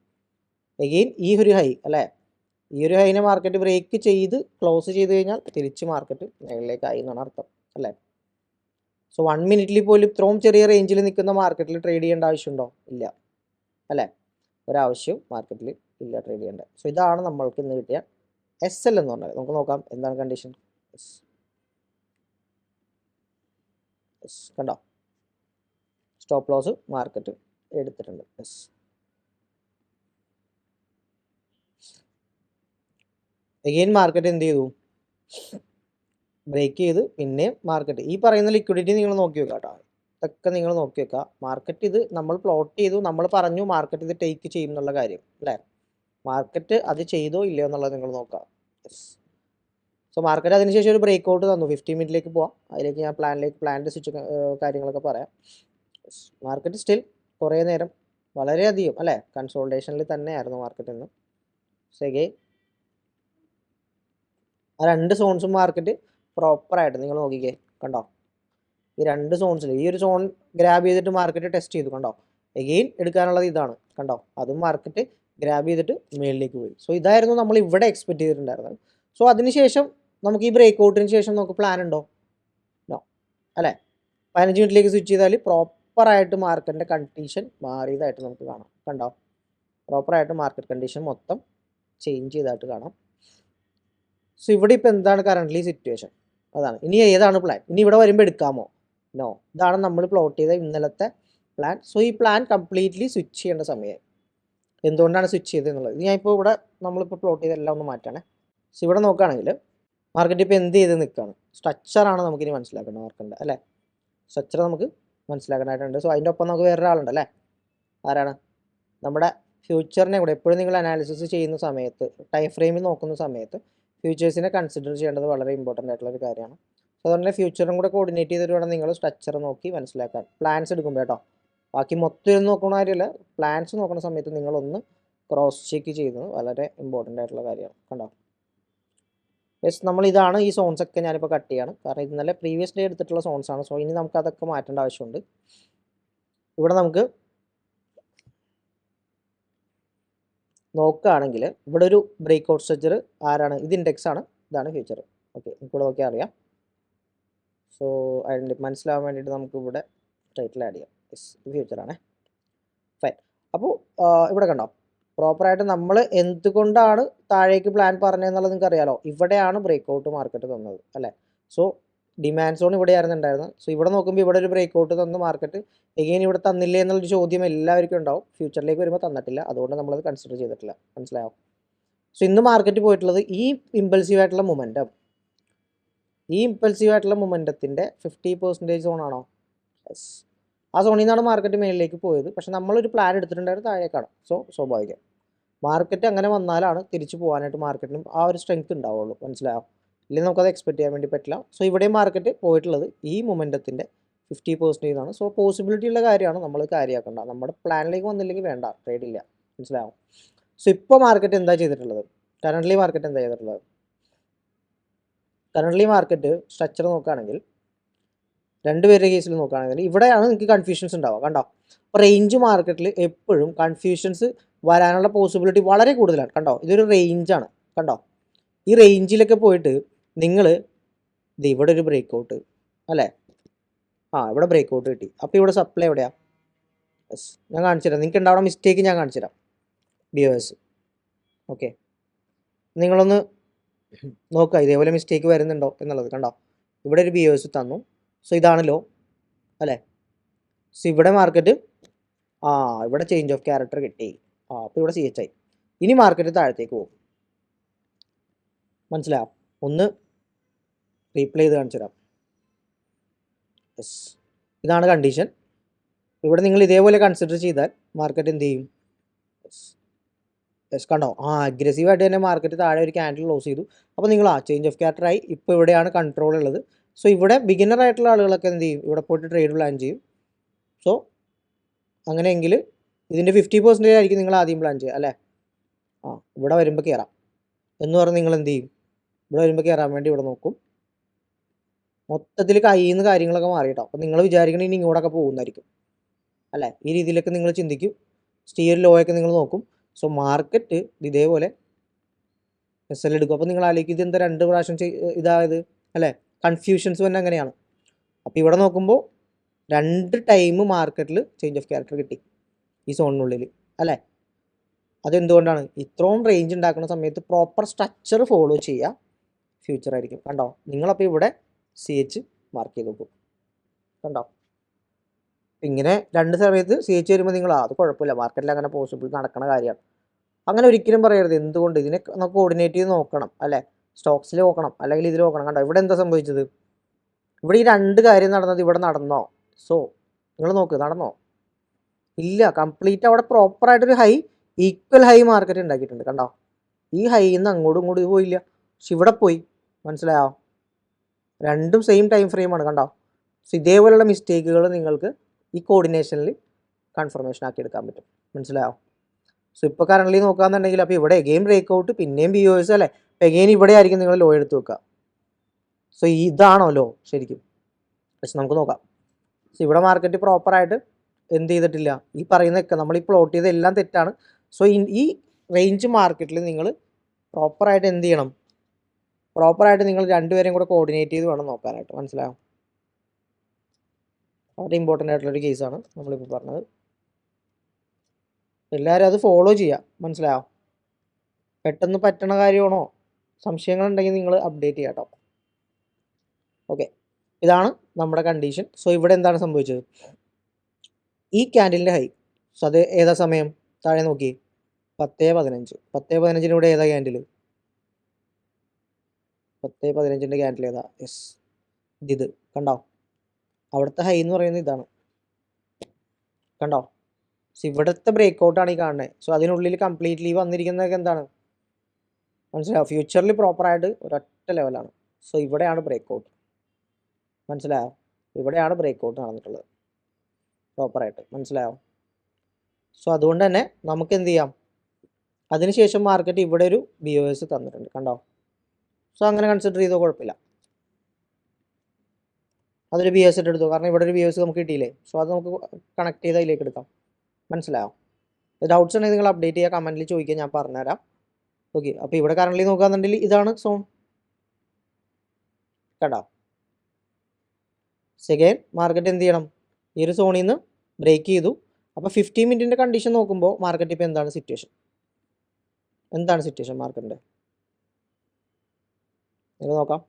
എഗെയിൻ ഈ ഒരു ഹൈ അല്ലേ, ഈ ഒരു ഹൈനെ മാർക്കറ്റ് ബ്രേക്ക് ചെയ്ത് ക്ലോസ് ചെയ്ത് കഴിഞ്ഞാൽ തിരിച്ച് മാർക്കറ്റ് മേളിലേക്കായി എന്നാണ് അർത്ഥം അല്ലേ. സോ 1 മിനിറ്റിൽ പോലും ഇത്രയും ചെറിയ റേഞ്ചിൽ നിൽക്കുന്ന മാർക്കറ്റിൽ ട്രേഡ് ചെയ്യേണ്ട ആവശ്യമുണ്ടോ, ഇല്ല അല്ലേ. ഒരാവശ്യവും മാർക്കറ്റിൽ ഇല്ല ട്രേഡ് ചെയ്യേണ്ട. സോ ഇതാണ് നമ്മൾക്ക് ഇന്ന് കിട്ടിയ SL എന്ന് പറഞ്ഞാൽ. നമുക്ക് നോക്കാം എന്താണ് കണ്ടീഷൻ. കണ്ടോ, സ്റ്റോപ്പ് ലോസ് മാർക്കറ്റ് എടുത്തിട്ടുണ്ട്. എഗെയിൻ മാർക്കറ്റ് എന്ത് ചെയ്തു, ബ്രേക്ക് ചെയ്ത് പിന്നെ മാർക്കറ്റ് ഈ പറയുന്ന ലിക്വിഡിറ്റി നിങ്ങൾ നോക്കി വെക്കാം കേട്ടോ. ചാർട്ടൊക്കെ നിങ്ങൾ നോക്കി വെക്കുക. മാർക്കറ്റ് ഇത് നമ്മൾ പ്ലോട്ട് ചെയ്തു, നമ്മൾ പറഞ്ഞു മാർക്കറ്റ് ഇത് ടേക്ക് ചെയ്യും എന്നുള്ള കാര്യം അല്ലേ. മാർക്കറ്റ് അത് ചെയ്തോ ഇല്ലയോ എന്നുള്ളത് നിങ്ങൾ നോക്കുക. യെസ്. സോ മാർക്കറ്റ് അതിനുശേഷം ഒരു ബ്രേക്ക് ഔട്ട് തന്നു. 50 മിനിറ്റിലേക്ക് പോവാം. അതിലേക്ക് ഞാൻ പ്ലാനിൻ്റെ സ്വിച്ച് കാര്യങ്ങളൊക്കെ പറയാം. മാർക്കറ്റ് സ്റ്റിൽ കുറേ നേരം വളരെയധികം അല്ലേ കൺസോൾട്ടേഷനിൽ തന്നെയായിരുന്നു മാർക്കറ്റ് ഇന്ന്. സെഗെയിൻ ആ 2 സോൺസും മാർക്കറ്റ് പ്രോപ്പറായിട്ട് നിങ്ങൾ നോക്കിക്കേ, കണ്ടോ. ഈ 2 സോൺസിൽ ഈ ഒരു സോൺ ഗ്രാബ് ചെയ്തിട്ട് മാർക്കറ്റ് ടെസ്റ്റ് ചെയ്തു, കണ്ടോ. എഗെയിൻ എടുക്കാനുള്ളത് ഇതാണ്, കണ്ടോ. അതും മാർക്കറ്റ് ഗ്രാബ് ചെയ്തിട്ട് മേളിലേക്ക് പോയി. സോ ഇതായിരുന്നു നമ്മൾ ഇവിടെ എക്സ്പെക്ട് ചെയ്തിട്ടുണ്ടായിരുന്നത്. സോ അതിനുശേഷം നമുക്ക് ഈ ബ്രേക്ക് ഔട്ടിന് ശേഷം നമുക്ക് പ്ലാൻ ഉണ്ടോ? നോ അല്ലേ. 15 മിനിറ്റിലേക്ക് സ്വിച്ച് ചെയ്താൽ പ്രോപ്പറായിട്ട് മാർക്കറ്റിൻ്റെ കണ്ടീഷൻ മാറിയതായിട്ട് നമുക്ക് കാണാം, കണ്ടോ. പ്രോപ്പറായിട്ട് മാർക്കറ്റ് കണ്ടീഷൻ മൊത്തം ചേഞ്ച് ചെയ്തതായിട്ട് കാണാം. സോ ഇവിടെ ഇപ്പോൾ എന്താണ് കറൻ്റ്ലി സിറ്റുവേഷൻ, അതാണ്. ഇനി ഏതാണ് പ്ലാൻ? ഇനി ഇവിടെ വരുമ്പോൾ എടുക്കാമോ? നോ. ഇതാണ് നമ്മൾ പ്ലോട്ട് ചെയ്ത ഇന്നലത്തെ പ്ലാൻ. സോ ഈ പ്ലാൻ കംപ്ലീറ്റ്ലി സ്വിച്ച് ചെയ്യേണ്ട സമയമായി. എന്തുകൊണ്ടാണ് സ്വിച്ച് ചെയ്തത് എന്നുള്ളത് ഞാനിപ്പോൾ ഇവിടെ നമ്മളിപ്പോൾ പ്ലോട്ട് ചെയ്തെല്ലാം ഒന്ന് മാറ്റാണ്. സോ ഇവിടെ നോക്കുകയാണെങ്കിൽ മാർക്കറ്റ് ഇപ്പോൾ എന്ത് ചെയ്ത് നിൽക്കുകയാണ്? സ്ട്രക്ചറാണ് നമുക്കിനി മനസ്സിലാക്കേണ്ടത് മാർക്കറ്റിൻ്റെ അല്ലേ. സ്ട്രക്ചർ നമുക്ക് മനസ്സിലാക്കാനായിട്ടുണ്ട്. സോ അതിൻ്റെ ഒപ്പം നമുക്ക് വേറൊരാളുണ്ട് അല്ലേ. ആരാണ്? നമ്മുടെ ഫ്യൂച്ചറിനെ കൂടെ എപ്പോഴും നിങ്ങൾ അനാലിസിസ് ചെയ്യുന്ന സമയത്ത്, ടൈം ഫ്രെയിമിൽ നോക്കുന്ന സമയത്ത് ഫ്യൂച്ചേഴ്സിനെ കൺസിഡർ ചെയ്യേണ്ടത് വളരെ ഇമ്പോർട്ടൻ്റ് ആയിട്ടുള്ളൊരു കാര്യമാണ്. സോ അതുകൊണ്ട് തന്നെ ഫ്യൂച്ചറും കൂടെ കോർഡിനേറ്റ് ചെയ്തിട്ട് വേണം നിങ്ങൾ സ്ട്രക്ചർ നോക്കി മനസ്സിലാക്കാൻ, പ്ലാൻസ് എടുക്കുമ്പോൾ കേട്ടോ. ബാക്കി മൊത്തം ഇരുന്ന് നോക്കുന്ന കാര്യമില്ല, പ്ലാൻസ് നോക്കുന്ന സമയത്ത് നിങ്ങളൊന്ന് ക്രോസ് ചെക്ക് ചെയ്യുന്നത് വളരെ ഇമ്പോർട്ടൻ്റ് ആയിട്ടുള്ള കാര്യമാണ്, കണ്ടോ. യെസ്, നമ്മൾ ഇതാണ് ഈ സോൺസ് ഒക്കെ ഞാനിപ്പോൾ കട്ട് ചെയ്യാണ്, കാരണം ഇന്നലെ പ്രീവിയസ് ഡേ എടുത്തിട്ടുള്ള സോൺസ് ആണ്. സോ ഇനി നമുക്ക് അതൊക്കെ മാറ്റേണ്ട ആവശ്യമുണ്ട്. ഇവിടെ നമുക്ക് നോക്കുകയാണെങ്കിൽ ഇവിടെ ഒരു ബ്രേക്ക് ഔട്ട് സ്ട്രക്ചർ ആരാണ്? ഇത് ഇൻഡെക്സ് ആണ്, ഇതാണ് ഫ്യൂച്ചർ. ഓക്കെ, ഇവിടെ നോക്കിയാൽ അറിയാം. സോ മനസ്സിലാവാൻ വേണ്ടിയിട്ട് നമുക്ക് ഇവിടെ ടൈറ്റിൽ ആഡ് ചെയ്യാം. യെസ്, ഫ്യൂച്ചറാണ്. ഫൈൻ. അപ്പോൾ ഇവിടെ കണ്ടോ, പ്രോപ്പറായിട്ട് നമ്മൾ എന്തുകൊണ്ടാണ് താഴേക്ക് പ്ലാൻ പറഞ്ഞതെന്നുള്ളത് നിങ്ങൾക്ക് അറിയാലോ. ഇവിടെയാണ് ബ്രേക്ക് ഔട്ട് മാർക്കറ്റ് തന്നത് അല്ലേ. സോ ഡിമാൻഡ് സോൺ ഇവിടെയായിരുന്നു ഉണ്ടായിരുന്നത്. സോ ഇവിടെ നോക്കുമ്പോൾ ഇവിടെ ഒരു ബ്രേക്ക് ഔട്ട് തന്നു മാർക്കറ്റ്. എഗെയിൻ ഇവിടെ തന്നില്ലേ എന്നുള്ളൊരു ചോദ്യം എല്ലാവർക്കും ഉണ്ടാവും. ഫ്യൂച്ചറിലേക്ക് വരുമ്പോൾ തന്നിട്ടില്ല, അതുകൊണ്ട് നമ്മളത് കൺസിഡർ ചെയ്തിട്ടില്ല. മനസ്സിലായോ? സോ ഇന്ന് മാർക്കറ്റ് പോയിട്ടുള്ളത് ഈ ഇമ്പൾസീവ് ആയിട്ടുള്ള മൊമെൻറ്റം, ഈ ഇമ്പൾസീവ് ആയിട്ടുള്ള മൊമെൻറ്റത്തിൻ്റെ 50% സോണാണോ? യെസ്, ആ സോണിൽ നിന്നാണ് മാർക്കറ്റ് മേളിലേക്ക് പോയത്. പക്ഷെ നമ്മളൊരു പ്ലാൻ എടുത്തിട്ടുണ്ടായിരുന്നു താഴേക്കാണ്. സോ സ്വാഭാവികം മാർക്കറ്റ് അങ്ങനെ വന്നാലാണ് തിരിച്ചു പോകാനായിട്ട് മാർക്കറ്റിനും ആ ഒരു സ്ട്രെങ്ത് ഉണ്ടാവുള്ളൂ. മനസ്സിലായോ? ഇല്ലെങ്കിൽ നമുക്കത് എക്സ്പെക്ട് ചെയ്യാൻ വേണ്ടി പറ്റില്ല. സോ ഇവിടെ മാർക്കറ്റ് പോയിട്ടുള്ളത് ഈ മൊമെൻറ്റത്തിൻ്റെ 50% ആണ്. സോ പോസിബിലിറ്റി ഉള്ള കാര്യമാണ്, നമ്മൾ കാര്യമാക്കേണ്ട. നമ്മുടെ പ്ലാനിലേക്ക് വന്നില്ലെങ്കിൽ വേണ്ട, ട്രേഡ് ഇല്ല. മനസ്സിലാവും? സോ ഇപ്പോൾ മാർക്കറ്റ് എന്താ ചെയ്തിട്ടുള്ളത്? കറൻ്റ്ലി മാർക്കറ്റ് എന്താ ചെയ്തിട്ടുള്ളത്? കറൻ്റ്ലി മാർക്കറ്റ് സ്ട്രക്ചർ നോക്കുകയാണെങ്കിൽ രണ്ടുപേരുടെ കേസിൽ നോക്കുകയാണെങ്കിൽ ഇവിടെയാണ് നിങ്ങൾക്ക് കൺഫ്യൂഷൻസ് ഉണ്ടാവുക, കണ്ടോ. അപ്പോൾ റേഞ്ച് മാർക്കറ്റിൽ എപ്പോഴും കൺഫ്യൂഷൻസ് വരാനുള്ള പോസിബിലിറ്റി വളരെ കൂടുതലാണ്, കണ്ടോ. ഇതൊരു റേഞ്ചാണ്, കണ്ടോ. ഈ റേഞ്ചിലൊക്കെ പോയിട്ട് നിങ്ങൾ ഇത് ഇവിടെ ഒരു ബ്രേക്ക് ഔട്ട് അല്ലേ, ഇവിടെ ബ്രേക്ക് ഔട്ട് കിട്ടി. അപ്പോൾ ഇവിടെ സപ്ലൈ എവിടെയാണ്? യെസ്, ഞാൻ കാണിച്ചു തരാം. നിങ്ങൾക്ക് ഉണ്ടാവുന്ന മിസ്റ്റേക്ക് ഞാൻ കാണിച്ചു തരാം. BOS ഓക്കെ, നിങ്ങളൊന്ന് നോക്കുക ഇതേപോലെ മിസ്റ്റേക്ക് വരുന്നുണ്ടോ എന്നുള്ളത്. കണ്ടോ, ഇവിടെ ഒരു BOS തന്നു. സോ ഇതാണ് ലോ അല്ലേ. സോ ഇവിടെ മാർക്കറ്റ് ഇവിടെ ചേഞ്ച് ഓഫ് ക്യാരക്ടർ കിട്ടി. അപ്പോൾ ഇവിടെ CHI. ഇനി മാർക്കറ്റ് താഴത്തേക്ക് പോകും. മനസ്സിലാവും? ഒന്ന് റീപ്ലേ ചെയ്ത് കാണിച്ചു തരാം. യെസ്, ഇതാണ് കണ്ടീഷൻ. ഇവിടെ നിങ്ങൾ ഇതേപോലെ കൺസിഡർ ചെയ്താൽ മാർക്കറ്റ് എന്ത് ചെയ്യും? യെസ്, കണ്ടോ. അഗ്രസീവായിട്ട് തന്നെ മാർക്കറ്റ് താഴെ ഒരു ക്യാൻഡിൽ ക്ലോസ് ചെയ്തു. അപ്പോൾ നിങ്ങൾ ചേഞ്ച് ഓഫ് ക്യാരക്ടറായി. ഇപ്പോൾ ഇവിടെയാണ് കൺട്രോൾ ഉള്ളത്. സോ ഇവിടെ ബിഗിനർ ആയിട്ടുള്ള ആളുകളൊക്കെ എന്ത് ചെയ്യും? ഇവിടെ പോയിട്ട് ട്രേഡ് പ്ലാൻ ചെയ്യും. സോ അങ്ങനെയെങ്കിൽ ഇതിൻ്റെ 50% ആയിരിക്കും നിങ്ങൾ ആദ്യം പ്ലാൻ ചെയ്യുക അല്ലേ. ഇവിടെ വരുമ്പോൾ കയറാം എന്ന് പറഞ്ഞ് നിങ്ങൾ എന്ത് ചെയ്യും? ഇവിടെ വരുമ്പോൾ കയറാൻ വേണ്ടി ഇവിടെ നോക്കും. മൊത്തത്തിൽ കയ്യിൽ നിന്ന് കാര്യങ്ങളൊക്കെ മാറിയിട്ടോ. അപ്പോൾ നിങ്ങൾ വിചാരിക്കണ ഇനി ഇങ്ങോട്ടൊക്കെ പോകുന്നതായിരിക്കും അല്ലേ. ഈ രീതിയിലൊക്കെ നിങ്ങൾ ചിന്തിക്കും. സ്റ്റിയർ ലോ ഒക്കെ നിങ്ങൾ നോക്കും. സോ മാർക്കറ്റ് ഇതേപോലെ SL എടുക്കും. അപ്പോൾ നിങ്ങൾ ആലോചിക്കും ഇതെന്താ 2 പ്രാവശ്യം ഇതായത് അല്ലേ. കൺഫ്യൂഷൻസ് തന്നെ അങ്ങനെയാണ്. അപ്പോൾ ഇവിടെ നോക്കുമ്പോൾ 2 ടൈം മാർക്കറ്റിൽ ചേഞ്ച് ഓഫ് ക്യാരക്ടർ കിട്ടി ഈ സോണിനുള്ളിൽ അല്ലേ. അതെന്തുകൊണ്ടാണ്? ഇത്രയും റേഞ്ച് ഉണ്ടാക്കുന്ന സമയത്ത് പ്രോപ്പർ സ്ട്രക്ചർ ഫോളോ ചെയ്യുക ഫ്യൂച്ചർ ആയിരിക്കും. കണ്ടോ, നിങ്ങളപ്പോൾ ഇവിടെ CH മാർക്ക് ചെയ്ത് നോക്കും. കണ്ടോ, ഇങ്ങനെ 2 സമയത്ത് CH വരുമ്പോൾ നിങ്ങൾ അത് കുഴപ്പമില്ല, മാർക്കറ്റിൽ അങ്ങനെ പോസിബിൾ നടക്കുന്ന കാര്യമാണ്. അങ്ങനെ ഒരിക്കലും പറയരുത്. എന്തുകൊണ്ട്? ഇതിനെ നമുക്ക് കോർഡിനേറ്റ് ചെയ്ത് നോക്കണം അല്ലേ. സ്റ്റോക്സിൽ നോക്കണം, അല്ലെങ്കിൽ ഇതിൽ നോക്കണം. കണ്ടോ, ഇവിടെ എന്താ സംഭവിച്ചത്? ഇവിടെ ഈ 2 കാര്യം നടന്നത് ഇവിടെ നടന്നോ? സോ നിങ്ങൾ നോക്ക്, നടന്നോ? ഇല്ല, കംപ്ലീറ്റ് അവിടെ പ്രോപ്പറായിട്ടൊരു ഹൈ, ഈക്വൽ ഹൈ മാർക്കറ്റ് ഉണ്ടാക്കിയിട്ടുണ്ട്. കണ്ടോ? ഈ ഹൈയിൽ നിന്ന് അങ്ങോട്ടും ഇങ്ങോട്ടും ഇത് പോയില്ല, പക്ഷെ ഇവിടെ പോയി. മനസ്സിലായോ? രണ്ടും സെയിം ടൈം ഫ്രെയിമാണ്. കണ്ടോ? സോ ഇതേപോലെയുള്ള മിസ്റ്റേക്കുകൾ നിങ്ങൾക്ക് ഈ കോർഡിനേഷനിൽ കൺഫർമേഷൻ ആക്കി എടുക്കാൻ പറ്റും. മനസ്സിലായോ? സോ ഇപ്പോൾ കറണ്ട്ലി നോക്കുകയാണെന്നുണ്ടെങ്കിൽ അപ്പോൾ ഇവിടെ എഗെയിൻ ബ്രേക്ക് ഔട്ട്, പിന്നെയും BOS അല്ലേ, എഗെയിൻ ഇവിടെ ആയിരിക്കും നിങ്ങൾ ലോ എടുത്ത് വെക്കുക. സോ ഇതാണോ ലോ ശരിക്കും? പക്ഷെ നമുക്ക് നോക്കാം. സോ ഇവിടെ മാർക്കറ്റ് പ്രോപ്പറായിട്ട് എന്ത് ചെയ്തിട്ടില്ല, ഈ പറയുന്നതൊക്കെ നമ്മൾ ഈ പ്ലോട്ട് ചെയ്തെല്ലാം തെറ്റാണ്. സോ ഈ റേഞ്ച് മാർക്കറ്റിൽ നിങ്ങൾ പ്രോപ്പറായിട്ട് എന്ത് ചെയ്യണം, പ്രോപ്പറായിട്ട് നിങ്ങൾ രണ്ടുപേരെയും കൂടെ കോർഡിനേറ്റ് ചെയ്ത് വേണം നോക്കാനായിട്ട്. മനസ്സിലായോ? വളരെ ഇമ്പോർട്ടൻ്റ് ആയിട്ടുള്ളൊരു കേസാണ് നമ്മളിപ്പോൾ പറഞ്ഞത്. എല്ലാവരും അത് ഫോളോ ചെയ്യുക. മനസ്സിലായോ? പെട്ടെന്ന് പറ്റണ കാര്യമാണോ? സംശയങ്ങളുണ്ടെങ്കിൽ നിങ്ങൾ അപ്ഡേറ്റ് ചെയ്യാം കേട്ടോ. ഓക്കെ, ഇതാണ് നമ്മുടെ കണ്ടീഷൻ. സോ ഇവിടെ എന്താണ് സംഭവിച്ചത്? ഈ ക്യാൻഡിലിൻ്റെ ഹൈ, സോ അത് ഏതാ സമയം? താഴെ നോക്കി, 10:15. 10:15 ഇവിടെ ഏതാ ക്യാൻഡിൽ? 10:15 ക്യാൻഡിൽ ഏതാ? യെസ്, ഇത് കണ്ടോ? അവിടുത്തെ ഹൈ എന്ന് പറയുന്നത് ഇതാണ്. കണ്ടോ? സോ ഇവിടുത്തെ ബ്രേക്ക് ഔട്ടാണ് ഈ കാണുന്നത്. സോ അതിനുള്ളിൽ കംപ്ലീറ്റ്ലി വന്നിരിക്കുന്നതൊക്കെ എന്താണ്? മനസ്സിലായോ? ഫ്യൂച്ചറിൽ പ്രോപ്പറായിട്ട് ഒരൊറ്റ ലെവലാണ്. സോ ഇവിടെയാണ് ബ്രേക്ക് ഔട്ട്. മനസ്സിലായോ? ഇവിടെയാണ് ബ്രേക്ക് ഔട്ട് നടന്നിട്ടുള്ളത് പ്രോപ്പറായിട്ട്. മനസ്സിലായോ? സോ അതുകൊണ്ട് തന്നെ നമുക്ക് എന്ത് ചെയ്യാം, അതിനുശേഷം മാർക്കറ്റ് ഇവിടെ ഒരു BOS തന്നിട്ടുണ്ട്. കണ്ടോ? സോ അങ്ങനെ കൺസിഡർ ചെയ്തോ, കുഴപ്പമില്ല. അതൊരു BOS ഇട്ട് എടുത്തു, കാരണം ഇവിടെ ഒരു BOS നമുക്ക് കിട്ടിയില്ലേ. സോ അത് നമുക്ക് കണക്ട് ചെയ്ത് അതിലേക്ക് എടുക്കാം. മനസ്സിലായോ? ഡൗട്ട്സ് ഉണ്ടെങ്കിൽ നിങ്ങൾ അപ്ഡേറ്റ് ചെയ്യുക, കമൻറ്റിൽ ചോദിക്കുക, ഞാൻ പറഞ്ഞുതരാം. ഓക്കെ, അപ്പോൾ ഇവിടെ കറണ്ട്ലി നോക്കുകയാണെന്നുണ്ടെങ്കിൽ ഇതാണ് സോൺ. കണ്ടോ? സെക്കൻഡ് മാർക്കറ്റ് എന്ത് ചെയ്യണം, ഈ ഒരു സോണിൽ നിന്ന് ബ്രേക്ക് ചെയ്തു. അപ്പോൾ 15 മിനിറ്റിൻ്റെ കണ്ടീഷൻ നോക്കുമ്പോൾ മാർക്കറ്റ് ഇപ്പോൾ എന്താണ് സിറ്റുവേഷൻ? എന്താണ് സിറ്റുവേഷൻ മാർക്കറ്റിൻ്റെ? നിങ്ങൾ നോക്കാം.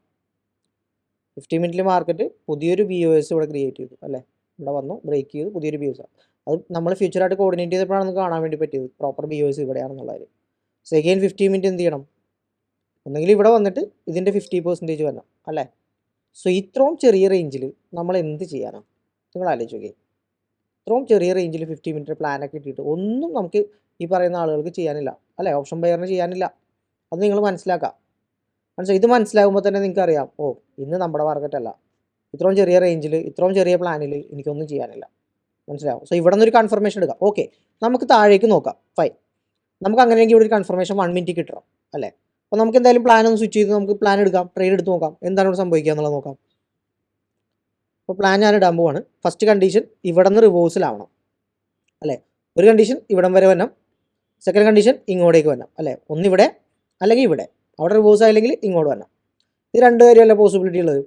15 മിനിറ്റിൽ മാർക്കറ്റ് പുതിയൊരു BOS ഇവിടെ ക്രിയേറ്റ് ചെയ്തു അല്ലേ, ഇവിടെ വന്നു ബ്രേക്ക് ചെയ്തു, പുതിയൊരു BOS. അത് നമ്മൾ ഫ്യൂച്ചറായിട്ട് കോർഡിനേറ്റ് ചെയ്തപ്പോഴാണ് നമുക്ക് കാണാൻ വേണ്ടി പറ്റിയത് പ്രോപ്പർ BOS ഇവിടെയാണെന്നുള്ളത്. സെക്കൻഡ് 15 മിനിറ്റ് എന്ത് ചെയ്യണം, ഒന്നെങ്കിൽ ഇവിടെ വന്നിട്ട് ഇതിൻ്റെ 50% വരണം അല്ലേ. സോ ഇത്രയും ചെറിയ റേഞ്ചിൽ നമ്മൾ എന്ത് ചെയ്യാനാണ്? നിങ്ങൾ ആലോചിച്ച് നോക്കി. ഇത്രയും ചെറിയ റേഞ്ചിൽ 15 മിനിറ്റ് പ്ലാനൊക്കെ ഇട്ടിട്ട് ഒന്നും നമുക്ക് ഈ പറയുന്ന ആളുകൾക്ക് ചെയ്യാനില്ല അല്ലേ, ഓപ്ഷൻ ബയറിന് ചെയ്യാനില്ല. അത് നിങ്ങൾ മനസ്സിലാക്കുക. മനസ്സിലായി? ഇത് മനസ്സിലാകുമ്പോൾ തന്നെ നിങ്ങൾക്ക് അറിയാം, ഓ ഇന്ന് നമ്മുടെ മാർക്കറ്റ് അല്ല, ഇത്രയും ചെറിയ റേഞ്ചിൽ ഇത്രയും ചെറിയ പ്ലാനിൽ എനിക്കൊന്നും ചെയ്യാനില്ല. മനസ്സിലാവും? സോ ഇവിടെ നിന്നൊരു കൺഫർമേഷൻ എടുക്കാം. ഓക്കെ, നമുക്ക് താഴേക്ക് നോക്കാം. ഫൈൻ, നമുക്ക് അങ്ങനെയെങ്കിൽ ഇവിടെ ഒരു കൺഫർമേഷൻ 1 മിനിറ്റ് കിട്ടണം അല്ലേ. അപ്പോൾ നമുക്ക് എന്തായാലും പ്ലാൻ ഒന്ന് സ്വിച്ച് ചെയ്ത് നമുക്ക് പ്ലാൻ എടുക്കാം, ട്രേഡ് എടുത്ത് നോക്കാം, എന്താണ് ഇവിടെ സംഭവിക്കുക എന്നുള്ളത് നോക്കാം. അപ്പോൾ പ്ലാൻ ഞാൻ ഇടാൻ പോവാണ്. ഫസ്റ്റ് കണ്ടീഷൻ ഇവിടെ നിന്ന് റിവേഴ്സിലാവണം അല്ലേ. ഒരു കണ്ടീഷൻ ഇവിടം വരെ വരണം, സെക്കൻഡ് കണ്ടീഷൻ ഇങ്ങോട്ടേക്ക് വരണം അല്ലേ. ഒന്നിവിടെ അല്ലെങ്കിൽ ഇവിടെ, അവിടെ റിവേഴ്സ് ആയില്ലെങ്കിൽ ഇങ്ങോട്ട് വരണം. ഇത് രണ്ട് കാര്യമല്ല പോസിബിലിറ്റി ഉള്ളത്.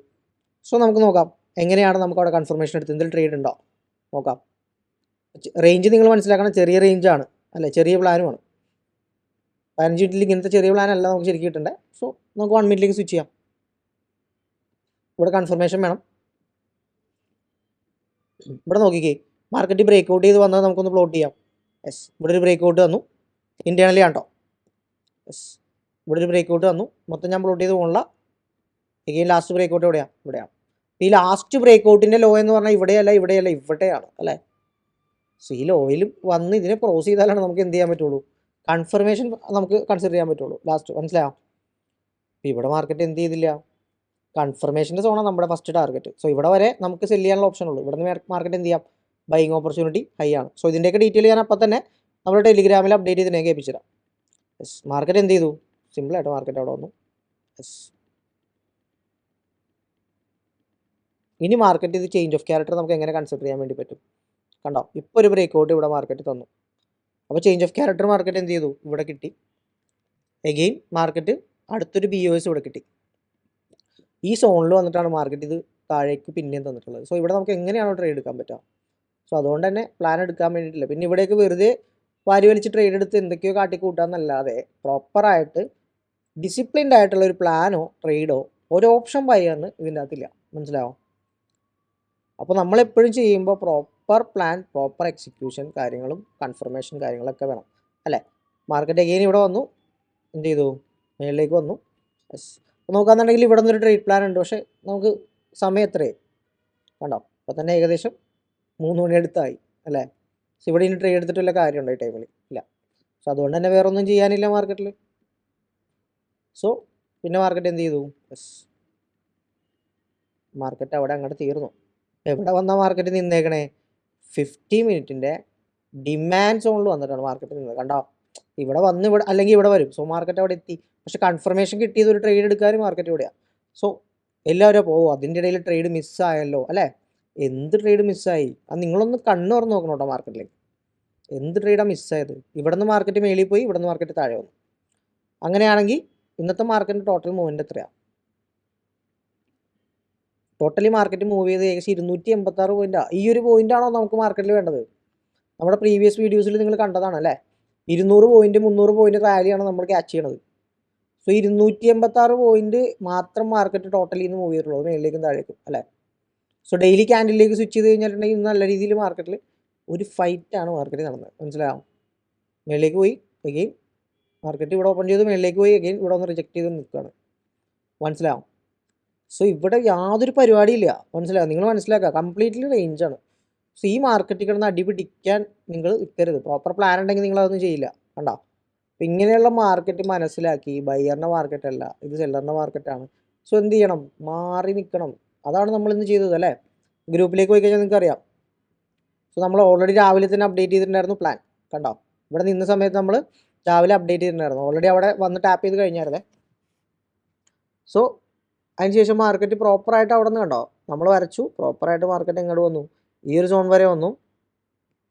സോ നമുക്ക് നോക്കാം എങ്ങനെയാണ് നമുക്ക് അവിടെ കൺഫർമേഷൻ എടുത്ത് എന്തെങ്കിലും ട്രേഡ് ഉണ്ടോ നോക്കാം. റേഞ്ച് നിങ്ങൾ മനസ്സിലാക്കണം, ചെറിയ റേഞ്ചാണ് അല്ലേ, ചെറിയ പ്ലാനുമാണ്. 15 മിനിറ്റിൽ ഇങ്ങനത്തെ ചെറിയ പ്ലാൻ അല്ല നമുക്ക് ശരിക്കും കിട്ടണ്ടേ. സോ നമുക്ക് 1 മിനിറ്റിലേക്ക് സ്വിച്ച് ചെയ്യാം. ഇവിടെ കൺഫർമേഷൻ വേണം. ഇവിടെ നോക്കിക്കേ, മാർക്കറ്റ് ബ്രേക്ക് ഔട്ട് ചെയ്ത് വന്നത് നമുക്കൊന്ന് പ്ലോട്ട് ചെയ്യാം. യെസ്, ഇവിടെ ഒരു ബ്രേക്ക് ഔട്ട് വന്നു, ഇൻറ്റേർണലി ആണോ. യെസ്, ഇവിടെ ഒരു ബ്രേക്ക് ഔട്ട് വന്നു, മൊത്തം ഞാൻ പ്ലോട്ട് ചെയ്ത് പോകണില്ല. എഗെയിൻ ലാസ്റ്റ് ബ്രേക്ക് ഔട്ട് എവിടെയാണ്? ഇവിടെയാണ്. ഈ ലാസ്റ്റ് ബ്രേക്ക് ഔട്ടിൻ്റെ ലോ എന്ന് പറഞ്ഞാൽ ഇവിടെയല്ല ഇവിടെയല്ല ഇവിടെയാണ് അല്ലേ. സോ ഈ ലോയിൽ വന്ന് ഇതിനെ ക്രോസ് ചെയ്താലാണ് നമുക്ക് എന്ത് ചെയ്യാൻ പറ്റുള്ളൂ, കൺഫർമേഷൻ നമുക്ക് കൺസിഡർ ചെയ്യാൻ പറ്റുള്ളൂ ലാസ്റ്റ്. മനസ്സിലായോ? അപ്പോൾ ഇവിടെ മാർക്കറ്റ് എന്ത് ചെയ്തില്ല, കൺഫർമേഷൻ്റെ സോണാണ് നമ്മുടെ ഫസ്റ്റ് ടാർഗറ്റ്. സോ ഇവിടെ വരെ നമുക്ക് സെല് ചെയ്യാനുള്ള ഓപ്ഷൻ ഉള്ളൂ. ഇവിടെ നിന്ന് മാർക്കറ്റ് എന്ത് ചെയ്യാം, ബൈയിങ് ഓപ്പർച്യൂണിറ്റി ഹൈ ആണ്. സോ ഇതിൻ്റെയൊക്കെ ഡീറ്റെയിൽ ഞാൻ അപ്പം തന്നെ നമ്മുടെ ടെലിഗ്രാമിൽ അപ്ഡേറ്റ് ചെയ്ത് കേൾപ്പിച്ചു തരാം. യെസ്, മാർക്കറ്റ് എന്ത് ചെയ്തു, സിമ്പിളായിട്ട് മാർക്കറ്റ് അവിടെ വന്നു. യെസ്, ഇനി മാർക്കറ്റ് ഇത് ചേഞ്ച് ഓഫ് ക്യാരക്ടർ നമുക്ക് എങ്ങനെ കൺസിഡർ ചെയ്യാൻ വേണ്ടി പറ്റും? കണ്ടോ, ഇപ്പോൾ ഒരു ബ്രേക്ക് ഔട്ട് ഇവിടെ മാർക്കറ്റ് തന്നു. അപ്പോൾ ചേഞ്ച് ഓഫ് ക്യാരക്ടർ മാർക്കറ്റ് എന്ത് ചെയ്തു, ഇവിടെ കിട്ടി. എഗെയിൻ മാർക്കറ്റ് അടുത്തൊരു BOS ഇവിടെ കിട്ടി. ഈ സോണിൽ വന്നിട്ടാണ് മാർക്കറ്റ് ഇത് താഴേക്ക് പിന്നെയും തന്നിട്ടുള്ളത്. സോ ഇവിടെ നമുക്ക് എങ്ങനെയാണോ ട്രേഡ് എടുക്കാൻ പറ്റുക. സോ അതുകൊണ്ട് തന്നെ പ്ലാൻ എടുക്കാൻ വേണ്ടിയിട്ടില്ല. പിന്നെ ഇവിടേക്ക് വെറുതെ വാരി വലിച്ച് ട്രേഡ് എടുത്ത് എന്തൊക്കെയോ കാട്ടിക്കൂട്ടാന്നല്ലാതെ പ്രോപ്പറായിട്ട് ഡിസിപ്ലിൻഡ് ആയിട്ടുള്ള ഒരു പ്ലാനോ ട്രേഡോ ഒരു ഓപ്ഷൻ ബൈ ആണ് ഇതിൻ്റെ അകത്തില്ല. മനസ്സിലാവും? അപ്പോൾ നമ്മളെപ്പോഴും ചെയ്യുമ്പോൾ പ്രോപ്പർ പ്ലാൻ, പ്രോപ്പർ എക്സിക്യൂഷൻ കാര്യങ്ങളും കൺഫർമേഷൻ കാര്യങ്ങളൊക്കെ വേണം അല്ലേ. മാർക്കറ്റ് എഗെയിൻ ഇവിടെ വന്നു, എന്ത് ചെയ്തു, മേളിലേക്ക് വന്നു. യെസ്, അപ്പോൾ നോക്കുകയാണെന്നുണ്ടെങ്കിൽ ഇവിടെ നിന്നൊരു ട്രേഡ് പ്ലാൻ ഉണ്ട്, പക്ഷേ നമുക്ക് സമയം എത്രയായി കണ്ടോ. അപ്പോൾ തന്നെ ഏകദേശം 3 മണി അടുത്തായി അല്ലേ. സോ ഇവിടെ ഇനി ട്രേഡ് എടുത്തിട്ട് വല്ല കാര്യമുണ്ടോ ഈ ടൈമിൽ? ഇല്ല. സോ അതുകൊണ്ട് തന്നെ വേറെ ഒന്നും ചെയ്യാനില്ല മാർക്കറ്റിൽ. സോ പിന്നെ മാർക്കറ്റ് എന്ത് ചെയ്തു? മാർക്കറ്റ് അവിടെ അങ്ങോട്ട് തീർന്നു. എവിടെ വന്ന മാർക്കറ്റ് നിന്നേക്കണേ? 50 മിനിറ്റിൻ്റെ ഡിമാൻഡ് സോണിൽ വന്നിട്ടാണ് മാർക്കറ്റ് നിന്നത്. കണ്ടോ? ഇവിടെ വന്ന് ഇവിടെ അല്ലെങ്കിൽ ഇവിടെ വരും. സോ മാർക്കറ്റ് അവിടെ എത്തി. പക്ഷെ കൺഫർമേഷൻ കിട്ടിയത് ഒരു ട്രേഡ് എടുക്കാൻ മാർക്കറ്റ് ഇവിടെയാണ്. സോ എല്ലാവരും പോകും. അതിൻ്റെ ഇടയിൽ ട്രേഡ് മിസ്സായല്ലോ അല്ലേ? എന്ത് ട്രേഡ് മിസ്സായി? അത് നിങ്ങളൊന്ന് കണ്ണ് തുറന്ന് നോക്കണം കേട്ടോ മാർക്കറ്റിലേക്ക്. എന്ത് ട്രേഡാണ് മിസ്സായത്? ഇവിടെ നിന്ന് മാർക്കറ്റ് മേളിൽ പോയി, ഇവിടെ നിന്ന് മാർക്കറ്റ് താഴെ വന്നു. അങ്ങനെയാണെങ്കിൽ ഇന്നത്തെ മാർക്കറ്റിൻ്റെ ടോട്ടൽ മൂവ്മെൻറ്റ് എത്രയാണ്? ടോട്ടലി മാർക്കറ്റ് മൂവ് ചെയ്ത് ഏകദേശം 286 പോയിൻ്റാണ്. ഈ ഒരു പോയിൻ്റാണോ നമുക്ക് മാർക്കറ്റിൽ വേണ്ടത്? നമ്മുടെ പ്രീവിയസ് വീഡിയോസിൽ നിങ്ങൾ കണ്ടതാണ് അല്ലേ? 200 പോയിന്റ് 300 പോയിന്റ് റാലിയാണ് നമ്മൾ ക്യാച്ച് ചെയ്യണത്. സോ 286 പോയിന്റ് മാത്രം മാർക്കറ്റ് ടോട്ടലിൽ നിന്ന് മൂവ് ചെയ്തിട്ടുള്ളൂ, മേളിലേക്കും താഴേക്കും അല്ലേ. സോ ഡെയിലി ക്യാൻഡിലേക്ക് സ്വിച്ച് ചെയ്ത് കഴിഞ്ഞിട്ടുണ്ടെങ്കിൽ ഇന്ന് നല്ല രീതിയിൽ മാർക്കറ്റിൽ ഒരു ഫൈറ്റാണ് മാർക്കറ്റ് നടന്നത്. മനസ്സിലാവും? മേളിലേക്ക് പോയി എഗെയിൻ മാർക്കറ്റ് ഇവിടെ ഓപ്പൺ ചെയ്ത് മേളിലേക്ക് പോയി എഗെയിൻ ഇവിടെ ഒന്ന് റിജക്ട് ചെയ്ത് നിൽക്കുകയാണ്. മനസ്സിലാവും? സോ ഇവിടെ യാതൊരു പരിപാടിയില്ല. മനസ്സിലാവും? നിങ്ങൾ മനസ്സിലാക്കുക, കംപ്ലീറ്റ്ലി റേഞ്ചാണ്. സോ ഈ മാർക്കറ്റിൽ കിടന്ന് അടി പിടിക്കാൻ നിങ്ങൾ നിൽക്കരുത്. പ്രോപ്പർ പ്ലാൻ ഉണ്ടെങ്കിൽ നിങ്ങൾ അതൊന്നും ചെയ്യില്ല. കണ്ടോ? അപ്പം ഇങ്ങനെയുള്ള മാർക്കറ്റ് മനസ്സിലാക്കി, ബയ്യറിൻ്റെ മാർക്കറ്റ് അല്ല, ഇത് സെല്ലറിൻ്റെ മാർക്കറ്റാണ്. സോ എന്ത് ചെയ്യണം? മാറി നിൽക്കണം. അതാണ് നമ്മൾ ഇന്ന് ചെയ്തത് അല്ലേ. ഗ്രൂപ്പിലേക്ക് പോയി കഴിഞ്ഞാൽ നിങ്ങൾക്ക് അറിയാം. സോ നമ്മൾ ഓൾറെഡി രാവിലെ തന്നെ അപ്ഡേറ്റ് ചെയ്തിട്ടുണ്ടായിരുന്നു പ്ലാൻ. കണ്ടോ? ഇവിടെ നിന്ന സമയത്ത് നമ്മൾ രാവിലെ അപ്ഡേറ്റ് ചെയ്തിട്ടുണ്ടായിരുന്നു. ഓൾറെഡി അവിടെ വന്ന് ടാപ്പ് ചെയ്ത് കഴിഞ്ഞായിരുന്നേ. സോ അതിനുശേഷം മാർക്കറ്റ് പ്രോപ്പറായിട്ട് അവിടെ നിന്ന് കണ്ടോ നമ്മൾ വരച്ചു. പ്രോപ്പറായിട്ട് മാർക്കറ്റ് എങ്ങോട്ട് വന്നു? ഈ ഒരു സോൺ വരെ വന്നു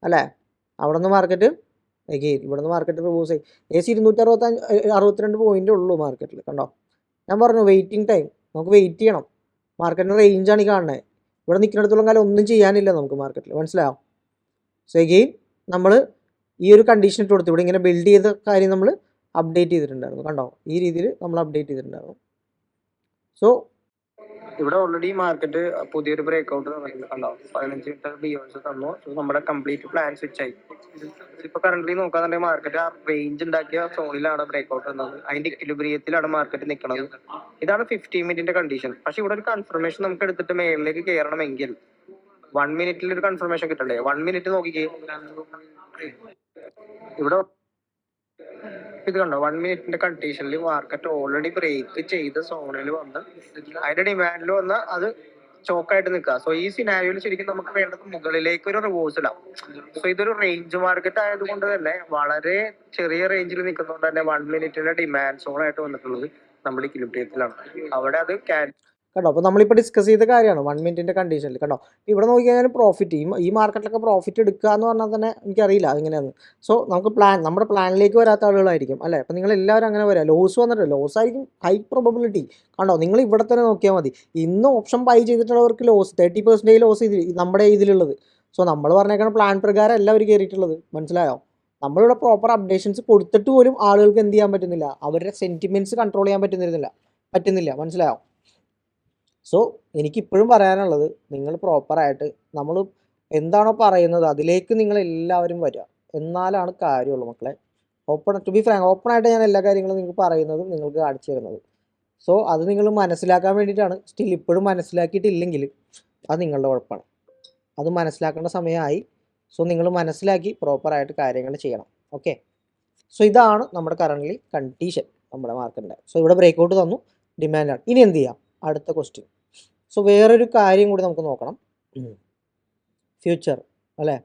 അല്ലേ. അവിടെ നിന്ന് മാർക്കറ്റ് എഗെയിൻ ഇവിടെ നിന്ന് മാർക്കറ്റ് റിവേഴ്സ് ആയി. ഏകദേശം 262 പോയിൻ്റ് ഉള്ളൂ മാർക്കറ്റിൽ. കണ്ടോ? ഞാൻ പറഞ്ഞു വെയിറ്റിംഗ് ടൈം, നമുക്ക് വെയിറ്റ് ചെയ്യണം. മാർക്കറ്റിൻ്റെ റേഞ്ചാണ് ഈ കാണുന്നത്. ഇവിടെ നിൽക്കുന്നിടത്തോളം കാലം ഒന്നും ചെയ്യാനില്ല നമുക്ക് മാർക്കറ്റിൽ. മനസ്സിലാവും? സോ എഗെയിൻ നമ്മൾ ഈ ഒരു കണ്ടീഷൻ ഇട്ട് കൊടുത്തു. ഇവിടെ ഇങ്ങനെ ബിൽഡ് ചെയ്ത കാര്യം നമ്മൾ അപ്ഡേറ്റ് ചെയ്തിട്ടുണ്ടായിരുന്നു. കണ്ടോ? ഈ രീതിയിൽ നമ്മൾ അപ്ഡേറ്റ് ചെയ്തിട്ടുണ്ടായിരുന്നു. സോ ഇവിടെ ഓൾറെഡി മാർക്കറ്റ് പുതിയൊരു ബ്രേക്ക് ഔട്ട് തന്നിട്ടുണ്ട്. കണ്ടോ? 15 മിനിറ്റ് ബിയോൺസ് തന്നു. സോ നമ്മുടെ കംപ്ലീറ്റ് പ്ലാൻ സ്വിച്ച് ആയി. ഇപ്പൊ കറന്റ് നോക്കാന്നുണ്ടെങ്കിൽ മാർക്കറ്റ് ആ റേഞ്ച് ഉണ്ടാക്കിയ സോണിലാണ് ബ്രേക്ക് ഔട്ട് വന്നത്. അതിന്റെ ഇക്വിലിബ്രിയത്തിലാണ് മാർക്കറ്റ് നിൽക്കുന്നത്. ഇതാണ് 15 മിനിറ്റിന്റെ കണ്ടീഷൻ. പക്ഷെ ഇവിടെ ഒരു കൺഫർമേഷൻ നമുക്ക് എടുത്തിട്ട് മേളിലേക്ക് കയറണമെങ്കിൽ 1 മിനിറ്റിൽ ഒരു കൺഫർമേഷൻ കിട്ടണ്ടേ? 1 മിനിറ്റ് നോക്കിക്കേ. ഇവിടെ ഇത് കണ്ടോ? 1 മിനിറ്റിന്റെ കണ്ടീഷനിൽ മാർക്കറ്റ് ഓൾറെഡി ബ്രേക്ക് ചെയ്ത് സോണിൽ വന്ന് അതിന്റെ ഡിമാൻഡിൽ വന്ന് അത് ചോക്കായിട്ട് നിൽക്കുക. സോ ഈ സിനാരിയോയിൽ ശരിക്കും നമുക്ക് വേണ്ടത് മുകളിലേക്ക് ഒരു റിവേഴ്സ് ഇടാം. സോ ഇതൊരു റേഞ്ച് മാർക്കറ്റ് ആയതുകൊണ്ട് തന്നെ വളരെ ചെറിയ റേഞ്ചിൽ നിൽക്കുന്നതുകൊണ്ട് തന്നെ 1 മിനിറ്റിന്റെ ഡിമാൻഡ് സോൺ ആയിട്ട് വന്നിട്ടുള്ളത് നമ്മുടെ ഇക്വിലിബ്രിയത്തിലാണ്. അവിടെ അത് കണ്ടോ? അപ്പോൾ നമ്മളിപ്പോൾ ഡിസ്കസ് ചെയ്ത കാര്യമാണ് 1 മിനിറ്റിൻ്റെ കണ്ടീഷനിൽ. കണ്ടോ? ഇവിടെ നോക്കിക്കഴിഞ്ഞാൽ പ്രോഫിറ്റ് ഈ മാർക്കറ്റിലൊക്കെ പ്രോഫിറ്റ് എടുക്കുക എന്ന് പറഞ്ഞാൽ തന്നെ എനിക്കറിയില്ല അതെങ്ങനെയാണ്. സോ നമുക്ക് നമ്മുടെ പ്ലാനിലേക്ക് വരാത്ത ആളുകളായിരിക്കും അല്ലേ. അപ്പോൾ നിങ്ങൾ എല്ലാവരും അങ്ങനെ വരിക. ലോസ് വന്നിട്ട് ലോസ് ആയിരിക്കും ഹൈ പ്രോബബിലിറ്റി. കണ്ടോ? നിങ്ങൾ ഇവിടെ തന്നെ നോക്കിയാൽ മതി. ഇന്ന് ഓപ്ഷൻ ബൈ ചെയ്തിട്ടുള്ളവർക്ക് ലോസ് 30% ലോസ് നമ്മുടെ ഇതിലുള്ളത്. സോ നമ്മൾ പറഞ്ഞേക്കുന്ന പ്ലാൻ പ്രകാരം അല്ല അവർ കയറിയിട്ടുള്ളത്. മനസ്സിലായോ? നമ്മളിവിടെ പ്രോപ്പർ അപ്ഡേഷൻസ് കൊടുത്തിട്ട് പോലും ആളുകൾക്ക് എന്ത് ചെയ്യാൻ പറ്റുന്നില്ല? അവരുടെ സെൻറ്റിമെൻറ്റ്സ് കൺട്രോൾ ചെയ്യാൻ പറ്റുന്നില്ല. മനസ്സിലായോ? സോ എനിക്കിപ്പോഴും പറയാനുള്ളത്, നിങ്ങൾ പ്രോപ്പറായിട്ട് നമ്മൾ എന്താണോ പറയുന്നത് അതിലേക്ക് നിങ്ങൾ എല്ലാവരും വരിക. എന്നാലാണ് കാര്യമുള്ളൂ മക്കളെ. ടു ബി ഫ്രാങ്ക് ഓപ്പണായിട്ട് ഞാൻ എല്ലാ കാര്യങ്ങളും നിങ്ങൾക്ക് പറയുന്നതും നിങ്ങൾക്ക് കാണിച്ചു തരുന്നത്. സോ അത് നിങ്ങൾ മനസ്സിലാക്കാൻ വേണ്ടിയിട്ടാണ്. സ്റ്റിൽ ഇപ്പോഴും മനസ്സിലാക്കിയിട്ടില്ലെങ്കിൽ അത് നിങ്ങളുടെ കുഴപ്പമാണ്. അത് മനസ്സിലാക്കേണ്ട സമയമായി. സോ നിങ്ങൾ മനസ്സിലാക്കി പ്രോപ്പറായിട്ട് കാര്യങ്ങൾ ചെയ്യണം. ഓക്കെ. സോ ഇതാണ് നമ്മുടെ കറൻ്റ്ലി കണ്ടീഷൻ നമ്മുടെ മാർക്കറ്റിൻ്റെ. സോ ഇവിടെ ബ്രേക്ക് ഔട്ട് തന്നു, ഡിമാൻഡാണ്. ഇനി എന്ത് ചെയ്യാം? അടുത്ത ക്വസ്റ്റ്യൻ. സോ വേറൊരു കാര്യം കൂടി നമുക്ക് നോക്കണം. ഫ്യൂച്ചർ അല്ലേ.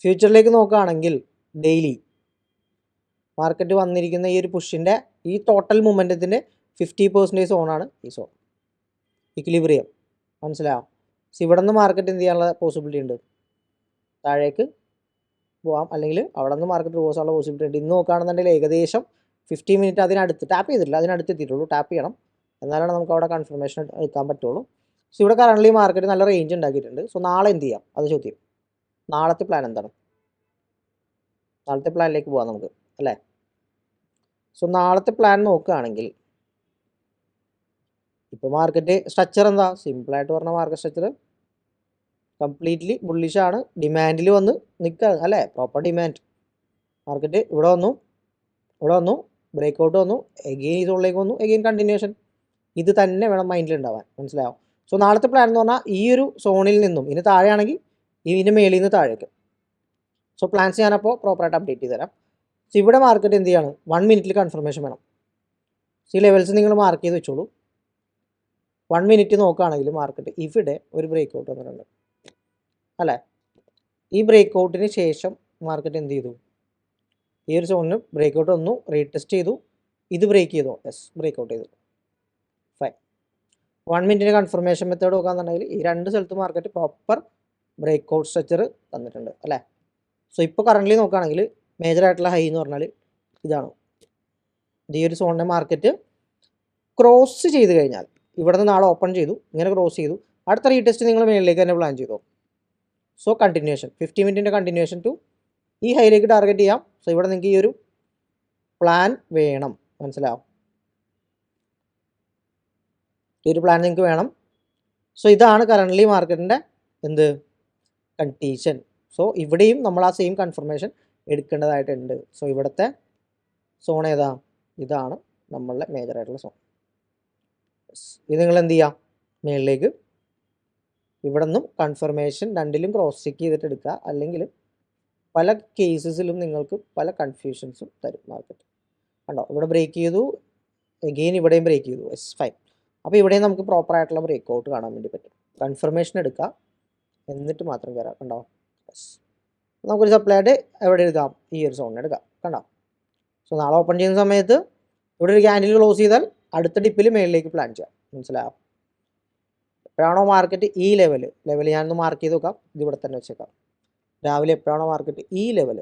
ഫ്യൂച്ചറിലേക്ക് നോക്കുകയാണെങ്കിൽ ഡെയിലി മാർക്കറ്റ് വന്നിരിക്കുന്ന ഈ ഒരു പുഷിൻ്റെ ഈ ടോട്ടൽ മൊമെൻറ്റത്തിൻ്റെ 50% സോണാണ് ഈ സോൺ, ഇക്വിലിബ്രിയം. മനസ്സിലാവും? സോ ഇവിടെ നിന്ന് മാർക്കറ്റ് എന്ത് ചെയ്യാനുള്ള പോസിബിലിറ്റി ഉണ്ട്? താഴേക്ക് പോകാം, അല്ലെങ്കിൽ അവിടെ നിന്ന് മാർക്കറ്റ് പോകാനുള്ള പോസിബിലിറ്റി ഉണ്ട്. ഇന്ന് നോക്കുകയാണെന്നുണ്ടെങ്കിൽ ഏകദേശം 50 മിനിറ്റ് അതിനടുത്ത് ടാപ്പ് ചെയ്തിട്ടില്ല, അതിനടുത്ത് എത്തിയിട്ടുള്ളൂ. ടാപ്പ് ചെയ്യണം, എന്നാലാണ് നമുക്ക് അവിടെ കൺഫർമേഷൻ എടുക്കാൻ പറ്റുള്ളൂ. സോ ഇവിടെ കറൻ്റ് മാർക്കറ്റ് നല്ല റേഞ്ച് ഉണ്ടാക്കിയിട്ടുണ്ട്. സോ നാളെ എന്ത് ചെയ്യാം? അത് ചോദ്യം. നാളത്തെ പ്ലാൻ എന്താണ്? നാളത്തെ പ്ലാനിലേക്ക് പോകാം നമുക്ക് അല്ലേ. സോ നാളത്തെ പ്ലാൻ നോക്കുകയാണെങ്കിൽ ഇപ്പോൾ മാർക്കറ്റ് സ്ട്രക്ചർ എന്താ? സിമ്പിളായിട്ട് പറഞ്ഞ മാർക്കറ്റ് സ്ട്രക്ചർ കംപ്ലീറ്റ്ലി ബുള്ളിഷാണ്. ഡിമാൻഡിൽ വന്ന് നിൽക്കുക അല്ലേ. Proper demand. മാർക്കറ്റ് ഇവിടെ വന്നു ബ്രേക്ക് ഔട്ട് വന്നു, എഗെയിൻ ഈ സോണിലേക്ക് വന്നു, എഗെയിൻ കണ്ടിന്യൂഷൻ. ഇത് തന്നെ വേണം മൈൻഡിൽ ഉണ്ടാവാൻ. മനസ്സിലാവും? സോ നാളത്തെ പ്ലാൻ എന്ന് പറഞ്ഞാൽ ഈ ഒരു സോണിൽ നിന്നും ഇനി താഴെയാണെങ്കിൽ ഇതിൻ്റെ മേളിൽ നിന്ന് താഴേക്ക്. സോ പ്ലാൻസ് ഞാനപ്പോൾ പ്രോപ്പറായിട്ട് അപ്ഡേറ്റ് ചെയ്ത് തരാം. സോ ഇവിടെ മാർക്കറ്റ് എന്ത് ചെയ്യാണ്, 1 മിനിറ്റിൽ കൺഫർമേഷൻ വേണം. ഈ ലെവൽസ് നിങ്ങൾ മാർക്ക് ചെയ്ത് വെച്ചോളൂ. 1 മിനിറ്റ് നോക്കുകയാണെങ്കിൽ മാർക്കറ്റ് ഇവിടെ ഒരു ബ്രേക്ക് ഔട്ട് വന്നിട്ടുണ്ട് അല്ലേ. ഈ ബ്രേക്ക് ഔട്ടിന് ശേഷം മാർക്കറ്റ് എന്ത് ചെയ്തു, ഈ ഒരു സോണിന് ബ്രേക്ക് ഔട്ട് വന്നു, റീടെസ്റ്റ് ചെയ്തു, ഇത് ബ്രേക്ക് ചെയ്തോ, യെസ് ബ്രേക്ക് ഔട്ട് ചെയ്തു, ഫൈൻ. 1 മിനിറ്റിന് കൺഫർമേഷൻ മെത്തേഡ് നോക്കുകയാണെന്നുണ്ടെങ്കിൽ ഈ രണ്ട് സ്ഥലത്ത് market proper break out structure തന്നിട്ടുണ്ട് അല്ലേ. സോ ഇപ്പോൾ കറൻ്റ്ലി നോക്കുകയാണെങ്കിൽ മേജറായിട്ടുള്ള ഹൈ എന്ന് പറഞ്ഞാൽ ഇതാണ്. ഈ ഒരു സോണിനെ മാർക്കറ്റ് ക്രോസ് ചെയ്ത് കഴിഞ്ഞാൽ ഇവിടെ നിന്ന് നാളെ ഓപ്പൺ ചെയ്തു, ഇങ്ങനെ ക്രോസ് ചെയ്തു, അടുത്ത റീടെസ്റ്റ് നിങ്ങൾ മേളിലേക്ക് തന്നെ പ്ലാൻ ചെയ്തു. സോ കണ്ടിന്യൂഷൻ 50 മിനിറ്റിൻ്റെ കണ്ടിന്യൂഷൻ ടു ഈ ഹൈയിലേക്ക് ടാർഗറ്റ് ചെയ്യാം. സോ ഇവിടെ നിങ്ങൾക്ക് ഈ ഒരു പ്ലാൻ വേണം, മനസ്സിലാവും, ഈ ഒരു പ്ലാൻ നിങ്ങൾക്ക് വേണം. സോ ഇതാണ് കറൻ്റ്ലി മാർക്കറ്റിൻ്റെ എന്ത് കണ്ടീഷൻ. സോ ഇവിടെയും നമ്മൾ ആ സെയിം കൺഫർമേഷൻ എടുക്കേണ്ടതായിട്ടുണ്ട്. സോ ഇവിടുത്തെ സോൺ ഏതാ, ഇതാണ് നമ്മളുടെ മേജറായിട്ടുള്ള സോൺ. ഇത് നിങ്ങൾ എന്ത് ചെയ്യാം, മേളിലേക്ക് ഇവിടെ നിന്നും കൺഫർമേഷൻ രണ്ടിലും ക്രോസ് ചെക്ക് ചെയ്തിട്ട് എടുക്കുക. അല്ലെങ്കിൽ പല കേസസിലും നിങ്ങൾക്ക് പല കൺഫ്യൂഷൻസും തരും മാർക്കറ്റ്. കണ്ടോ, ഇവിടെ ബ്രേക്ക് ചെയ്തു, എഗെയിൻ ഇവിടെയും ബ്രേക്ക് ചെയ്തു, എസ് ഫൈൻ. അപ്പോൾ ഇവിടെയും നമുക്ക് പ്രോപ്പറായിട്ടുള്ള ബ്രേക്ക് ഔട്ട് കാണാൻ വേണ്ടി പറ്റും. കൺഫർമേഷൻ എടുക്കുക, എന്നിട്ട് മാത്രം കയറാം. കണ്ടോ, യെസ്. നമുക്കൊരു സപ്ലൈഡ് എവിടെ എടുക്കാം, ഈ ഒരു സോണിന് എടുക്കാം. കണ്ടോ, സോ നാളെ ഓപ്പൺ ചെയ്യുന്ന സമയത്ത് ഇവിടെ ഒരു ക്യാൻഡിൽ ക്ലോസ് ചെയ്താൽ അടുത്ത ഡിപ്പിൽ മേളിലേക്ക് പ്ലാൻ ചെയ്യാം, മനസ്സിലാവും. എപ്പോഴാണോ മാർക്കറ്റ് ഈ ലെവൽ ഞാനൊന്ന് മാർക്ക് ചെയ്ത് നോക്കാം, ഇതിവിടെ തന്നെ വെച്ചേക്കാം. രാവിലെ എപ്പോഴാണോ മാർക്കറ്റ് ഈ ലെവൽ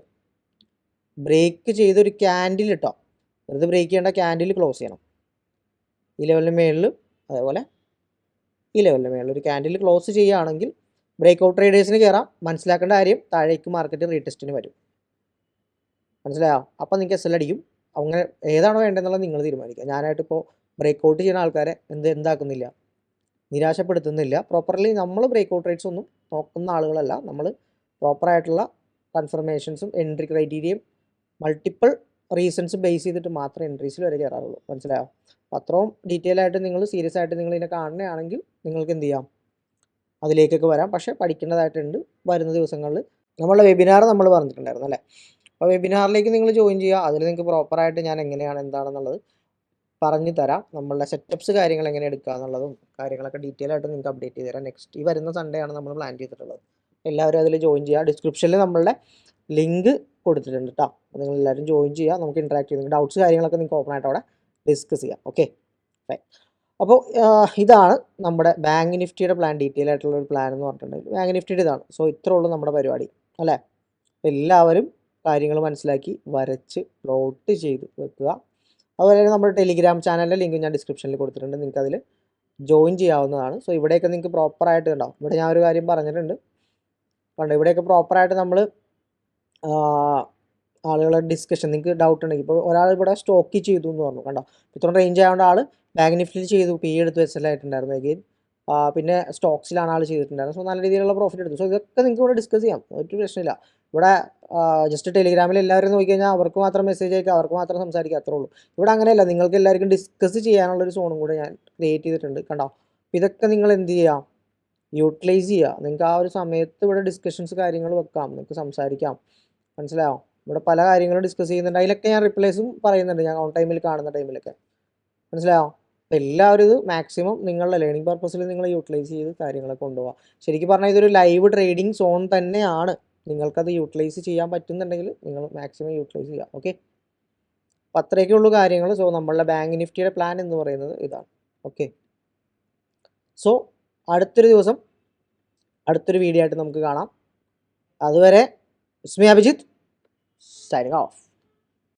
ബ്രേക്ക് ചെയ്തൊരു ക്യാൻഡിൽ ഇട്ടോ, വെറുതെ ബ്രേക്ക് ചെയ്യേണ്ട, ക്യാൻഡിൽ ക്ലോസ് ചെയ്യണം ഈ ലെവലിന് മേളിൽ. അതേപോലെ ഈ ലെവലിന് മേളിൽ ഒരു ക്യാൻഡിൽ ക്ലോസ് ചെയ്യുകയാണെങ്കിൽ ബ്രേക്ക് ഔട്ട് ട്രേഡേഴ്സിന് കയറാം. മനസ്സിലാക്കേണ്ട കാര്യം, താഴേക്ക് മാർക്കറ്റ് റീടെസ്റ്റിന് വരും, മനസ്സിലായോ. അപ്പോൾ നിങ്ങൾക്ക് എസ് എൽ അടിക്കും. അങ്ങനെ ഏതാണോ വേണ്ടതെന്നുള്ളത് നിങ്ങൾ തീരുമാനിക്കുക. ഞാനായിട്ടിപ്പോൾ ബ്രേക്ക് ഔട്ട് ചെയ്യുന്ന ആൾക്കാരെ എന്താക്കുന്നില്ല, നിരാശപ്പെടുത്തുന്നില്ല. പ്രോപ്പർലി നമ്മൾ ബ്രേക്ക് ഔട്ട് റേറ്റ്സ് ഒന്നും നോക്കുന്ന ആളുകളല്ല. നമ്മൾ പ്രോപ്പറായിട്ടുള്ള കൺഫർമേഷൻസും എൻട്രി ക്രൈറ്റീരിയയും മൾട്ടിപ്പിൾ റീസൺസ് ബേസ് ചെയ്തിട്ട് മാത്രമേ എൻട്രീസിൽ വരെ കയറാറുള്ളൂ, മനസ്സിലായോ. അപ്പോൾ അത്രയും ഡീറ്റെയിൽ ആയിട്ട് നിങ്ങൾ സീരിയസ് ആയിട്ട് നിങ്ങൾ ഇതിനെ കാണുകയാണെങ്കിൽ നിങ്ങൾക്ക് എന്ത് ചെയ്യാം, അതിലേക്കൊക്കെ വരാം. പക്ഷേ പഠിക്കേണ്ടതായിട്ടുണ്ട്. വരുന്ന ദിവസങ്ങളിൽ നമ്മളുടെ വെബിനാർ നമ്മൾ പറഞ്ഞിട്ടുണ്ടായിരുന്നു അല്ലേ. അപ്പോൾ വെബിനാറിലേക്ക് നിങ്ങൾ ജോയിൻ ചെയ്യുക. അതിൽ നിങ്ങൾക്ക് പ്രോപ്പറായിട്ട് ഞാൻ എങ്ങനെയാണ് എന്താണെന്നുള്ളത് പറഞ്ഞു തരാം. നമ്മളുടെ സെറ്റപ്സ് കാര്യങ്ങൾ എങ്ങനെ എടുക്കുക എന്നുള്ളതും കാര്യങ്ങളൊക്കെ ഡീറ്റെയിൽ ആയിട്ട് നിങ്ങൾക്ക് അപ്ഡേറ്റ് ചെയ്ത് തരാം. നെക്സ്റ്റ് ഈ വരുന്ന സൺഡേ ആണ് നമ്മൾ പ്ലാൻ ചെയ്തിട്ടുള്ളത്. എല്ലാവരും അതിൽ ജോയിൻ ചെയ്യുക. ഡിസ്ക്രിപ്ഷനിൽ നമ്മളുടെ ലിങ്ക് കൊടുത്തിട്ടുണ്ട് കേട്ടോ. അപ്പോൾ നിങ്ങൾ എല്ലാവരും ജോയിൻ ചെയ്യുക. നമുക്ക് ഇൻട്രാക്ട് ചെയ്ത് ഡൗട്ട്സ് കാര്യങ്ങളൊക്കെ നിങ്ങൾക്ക് ഓപ്പൺ ആയിട്ട് അവിടെ ഡിസ്കസ് ചെയ്യാം. Okay, fine. അപ്പോൾ ഇതാണ് നമ്മുടെ ബാങ്ക് നിഫ്റ്റിയുടെ പ്ലാൻ, ഡീറ്റെയിൽ ആയിട്ടുള്ള ഒരു പ്ലാൻ എന്ന് പറഞ്ഞിട്ടുണ്ടെങ്കിൽ ബാങ്ക് നിഫ്റ്റിയുടെ ഇതാണ്. സോ ഇത്രേ ഉള്ളൂ നമ്മുടെ പരിപാടി അല്ലേ. എല്ലാവരും കാര്യങ്ങൾ മനസ്സിലാക്കി വരച്ച് പ്ലോട്ട് ചെയ്ത് വെക്കുക. അതുപോലെ തന്നെ നമ്മുടെ ടെലിഗ്രാം ചാനലിൻ്റെ ലിങ്ക് ഞാൻ ഡിസ്ക്രിപ്ഷനിൽ കൊടുത്തിട്ടുണ്ട്. നിങ്ങൾക്ക് അതിൽ ജോയിൻ ചെയ്യാവുന്നതാണ്. സോ ഇവിടെയൊക്കെ നിങ്ങൾക്ക് പ്രോപ്പറായിട്ട് ഉണ്ടാവും. ഇവിടെ ഞാൻ ഒരു കാര്യം പറഞ്ഞിട്ടുണ്ട്, കണ്ടോ, ഇവിടെയൊക്കെ പ്രോപ്പറായിട്ട് നമ്മൾ ആളുകളെ ഡിസ്കഷൻ, നിങ്ങൾക്ക് ഡൗട്ട് ഉണ്ടെങ്കിൽ ഇപ്പോൾ ഒരാൾ ഇവിടെ സ്റ്റോക്ക് ചെയ്തു എന്ന് പറഞ്ഞു, കണ്ടോ, ഇത്രയും റേഞ്ച് ആയതുകൊണ്ട് ആൾ ബാങ്ക് നിഫ്റ്റിയിൽ ചെയ്തു, പി എടുത്ത് വെച്ചലായിട്ടുണ്ടായിരുന്നു. എഗെയിൻ പിന്നെ സ്റ്റോക്സിലാണ് ആൾ ചെയ്തിട്ടുണ്ടായിരുന്നത്. സോ നല്ല രീതിയിലുള്ള പ്രോഫിറ്റ് എടുത്തു. സോ ഇതൊക്കെ നിങ്ങൾക്ക് ഇവിടെ ഡിസ്കസ് ചെയ്യാം, ഒരു പ്രശ്നമില്ല. ഇവിടെ ജസ്റ്റ് ടെലിഗ്രാമിൽ എല്ലാവരും നോക്കിക്കഴിഞ്ഞാൽ അവർക്ക് മാത്രം മെസ്സേജ് അയക്കുക, അവർക്ക് മാത്രം സംസാരിക്കുക, അത്രേ ഉള്ളൂ. ഇവിടെ അങ്ങനെയല്ല, നിങ്ങൾക്ക് എല്ലാവർക്കും ഡിസ്കസ് ചെയ്യാനുള്ളൊരു സോണും കൂടെ ഞാൻ ക്രിയേറ്റ് ചെയ്തിട്ടുണ്ട്, കണ്ടോ. അപ്പോൾ ഇതൊക്കെ നിങ്ങൾ എന്ത് ചെയ്യുക, യൂട്ടിലൈസ് ചെയ്യുക. നിങ്ങൾക്ക് ആ ഒരു സമയത്ത് ഇവിടെ ഡിസ്കഷൻസ് കാര്യങ്ങൾ വെക്കാം, നിങ്ങൾക്ക് സംസാരിക്കാം, മനസ്സിലാവും. ഇവിടെ പല കാര്യങ്ങളും ഡിസ്കസ് ചെയ്യുന്നുണ്ട്. അതിലൊക്കെ ഞാൻ റിപ്ലൈസും പറയുന്നുണ്ട്, ഞാൻ ഓൺ ടൈമിൽ കാണുന്ന ടൈമിലൊക്കെ, മനസ്സിലാവും. അപ്പോൾ എല്ലാവരും ഇത് മാക്സിമം നിങ്ങളുടെ ലേണിംഗ് പർപ്പസിൽ നിങ്ങൾ യൂട്ടിലൈസ് ചെയ്ത് കാര്യങ്ങളൊക്കെ കൊണ്ടുപോകാം. ശരിക്കും പറഞ്ഞാൽ ഇതൊരു ലൈവ് ട്രേഡിംഗ് സോൺ തന്നെയാണ്. നിങ്ങൾക്കത് യൂട്ടിലൈസ് ചെയ്യാൻ പറ്റുന്നുണ്ടെങ്കിൽ നിങ്ങൾ മാക്സിമം യൂട്ടിലൈസ് ചെയ്യാം. ഓക്കെ, അപ്പോൾ അത്രയൊക്കെ ഉള്ളൂ കാര്യങ്ങൾ. സോ നമ്മളുടെ ബാങ്ക് നിഫ്റ്റിയുടെ പ്ലാൻ എന്ന് പറയുന്നത് ഇതാണ്. ഓക്കെ, സോ അടുത്തൊരു ദിവസം അടുത്തൊരു വീഡിയോ ആയിട്ട് നമുക്ക് കാണാം. അതുവരെ it's me Abhijith, signing off.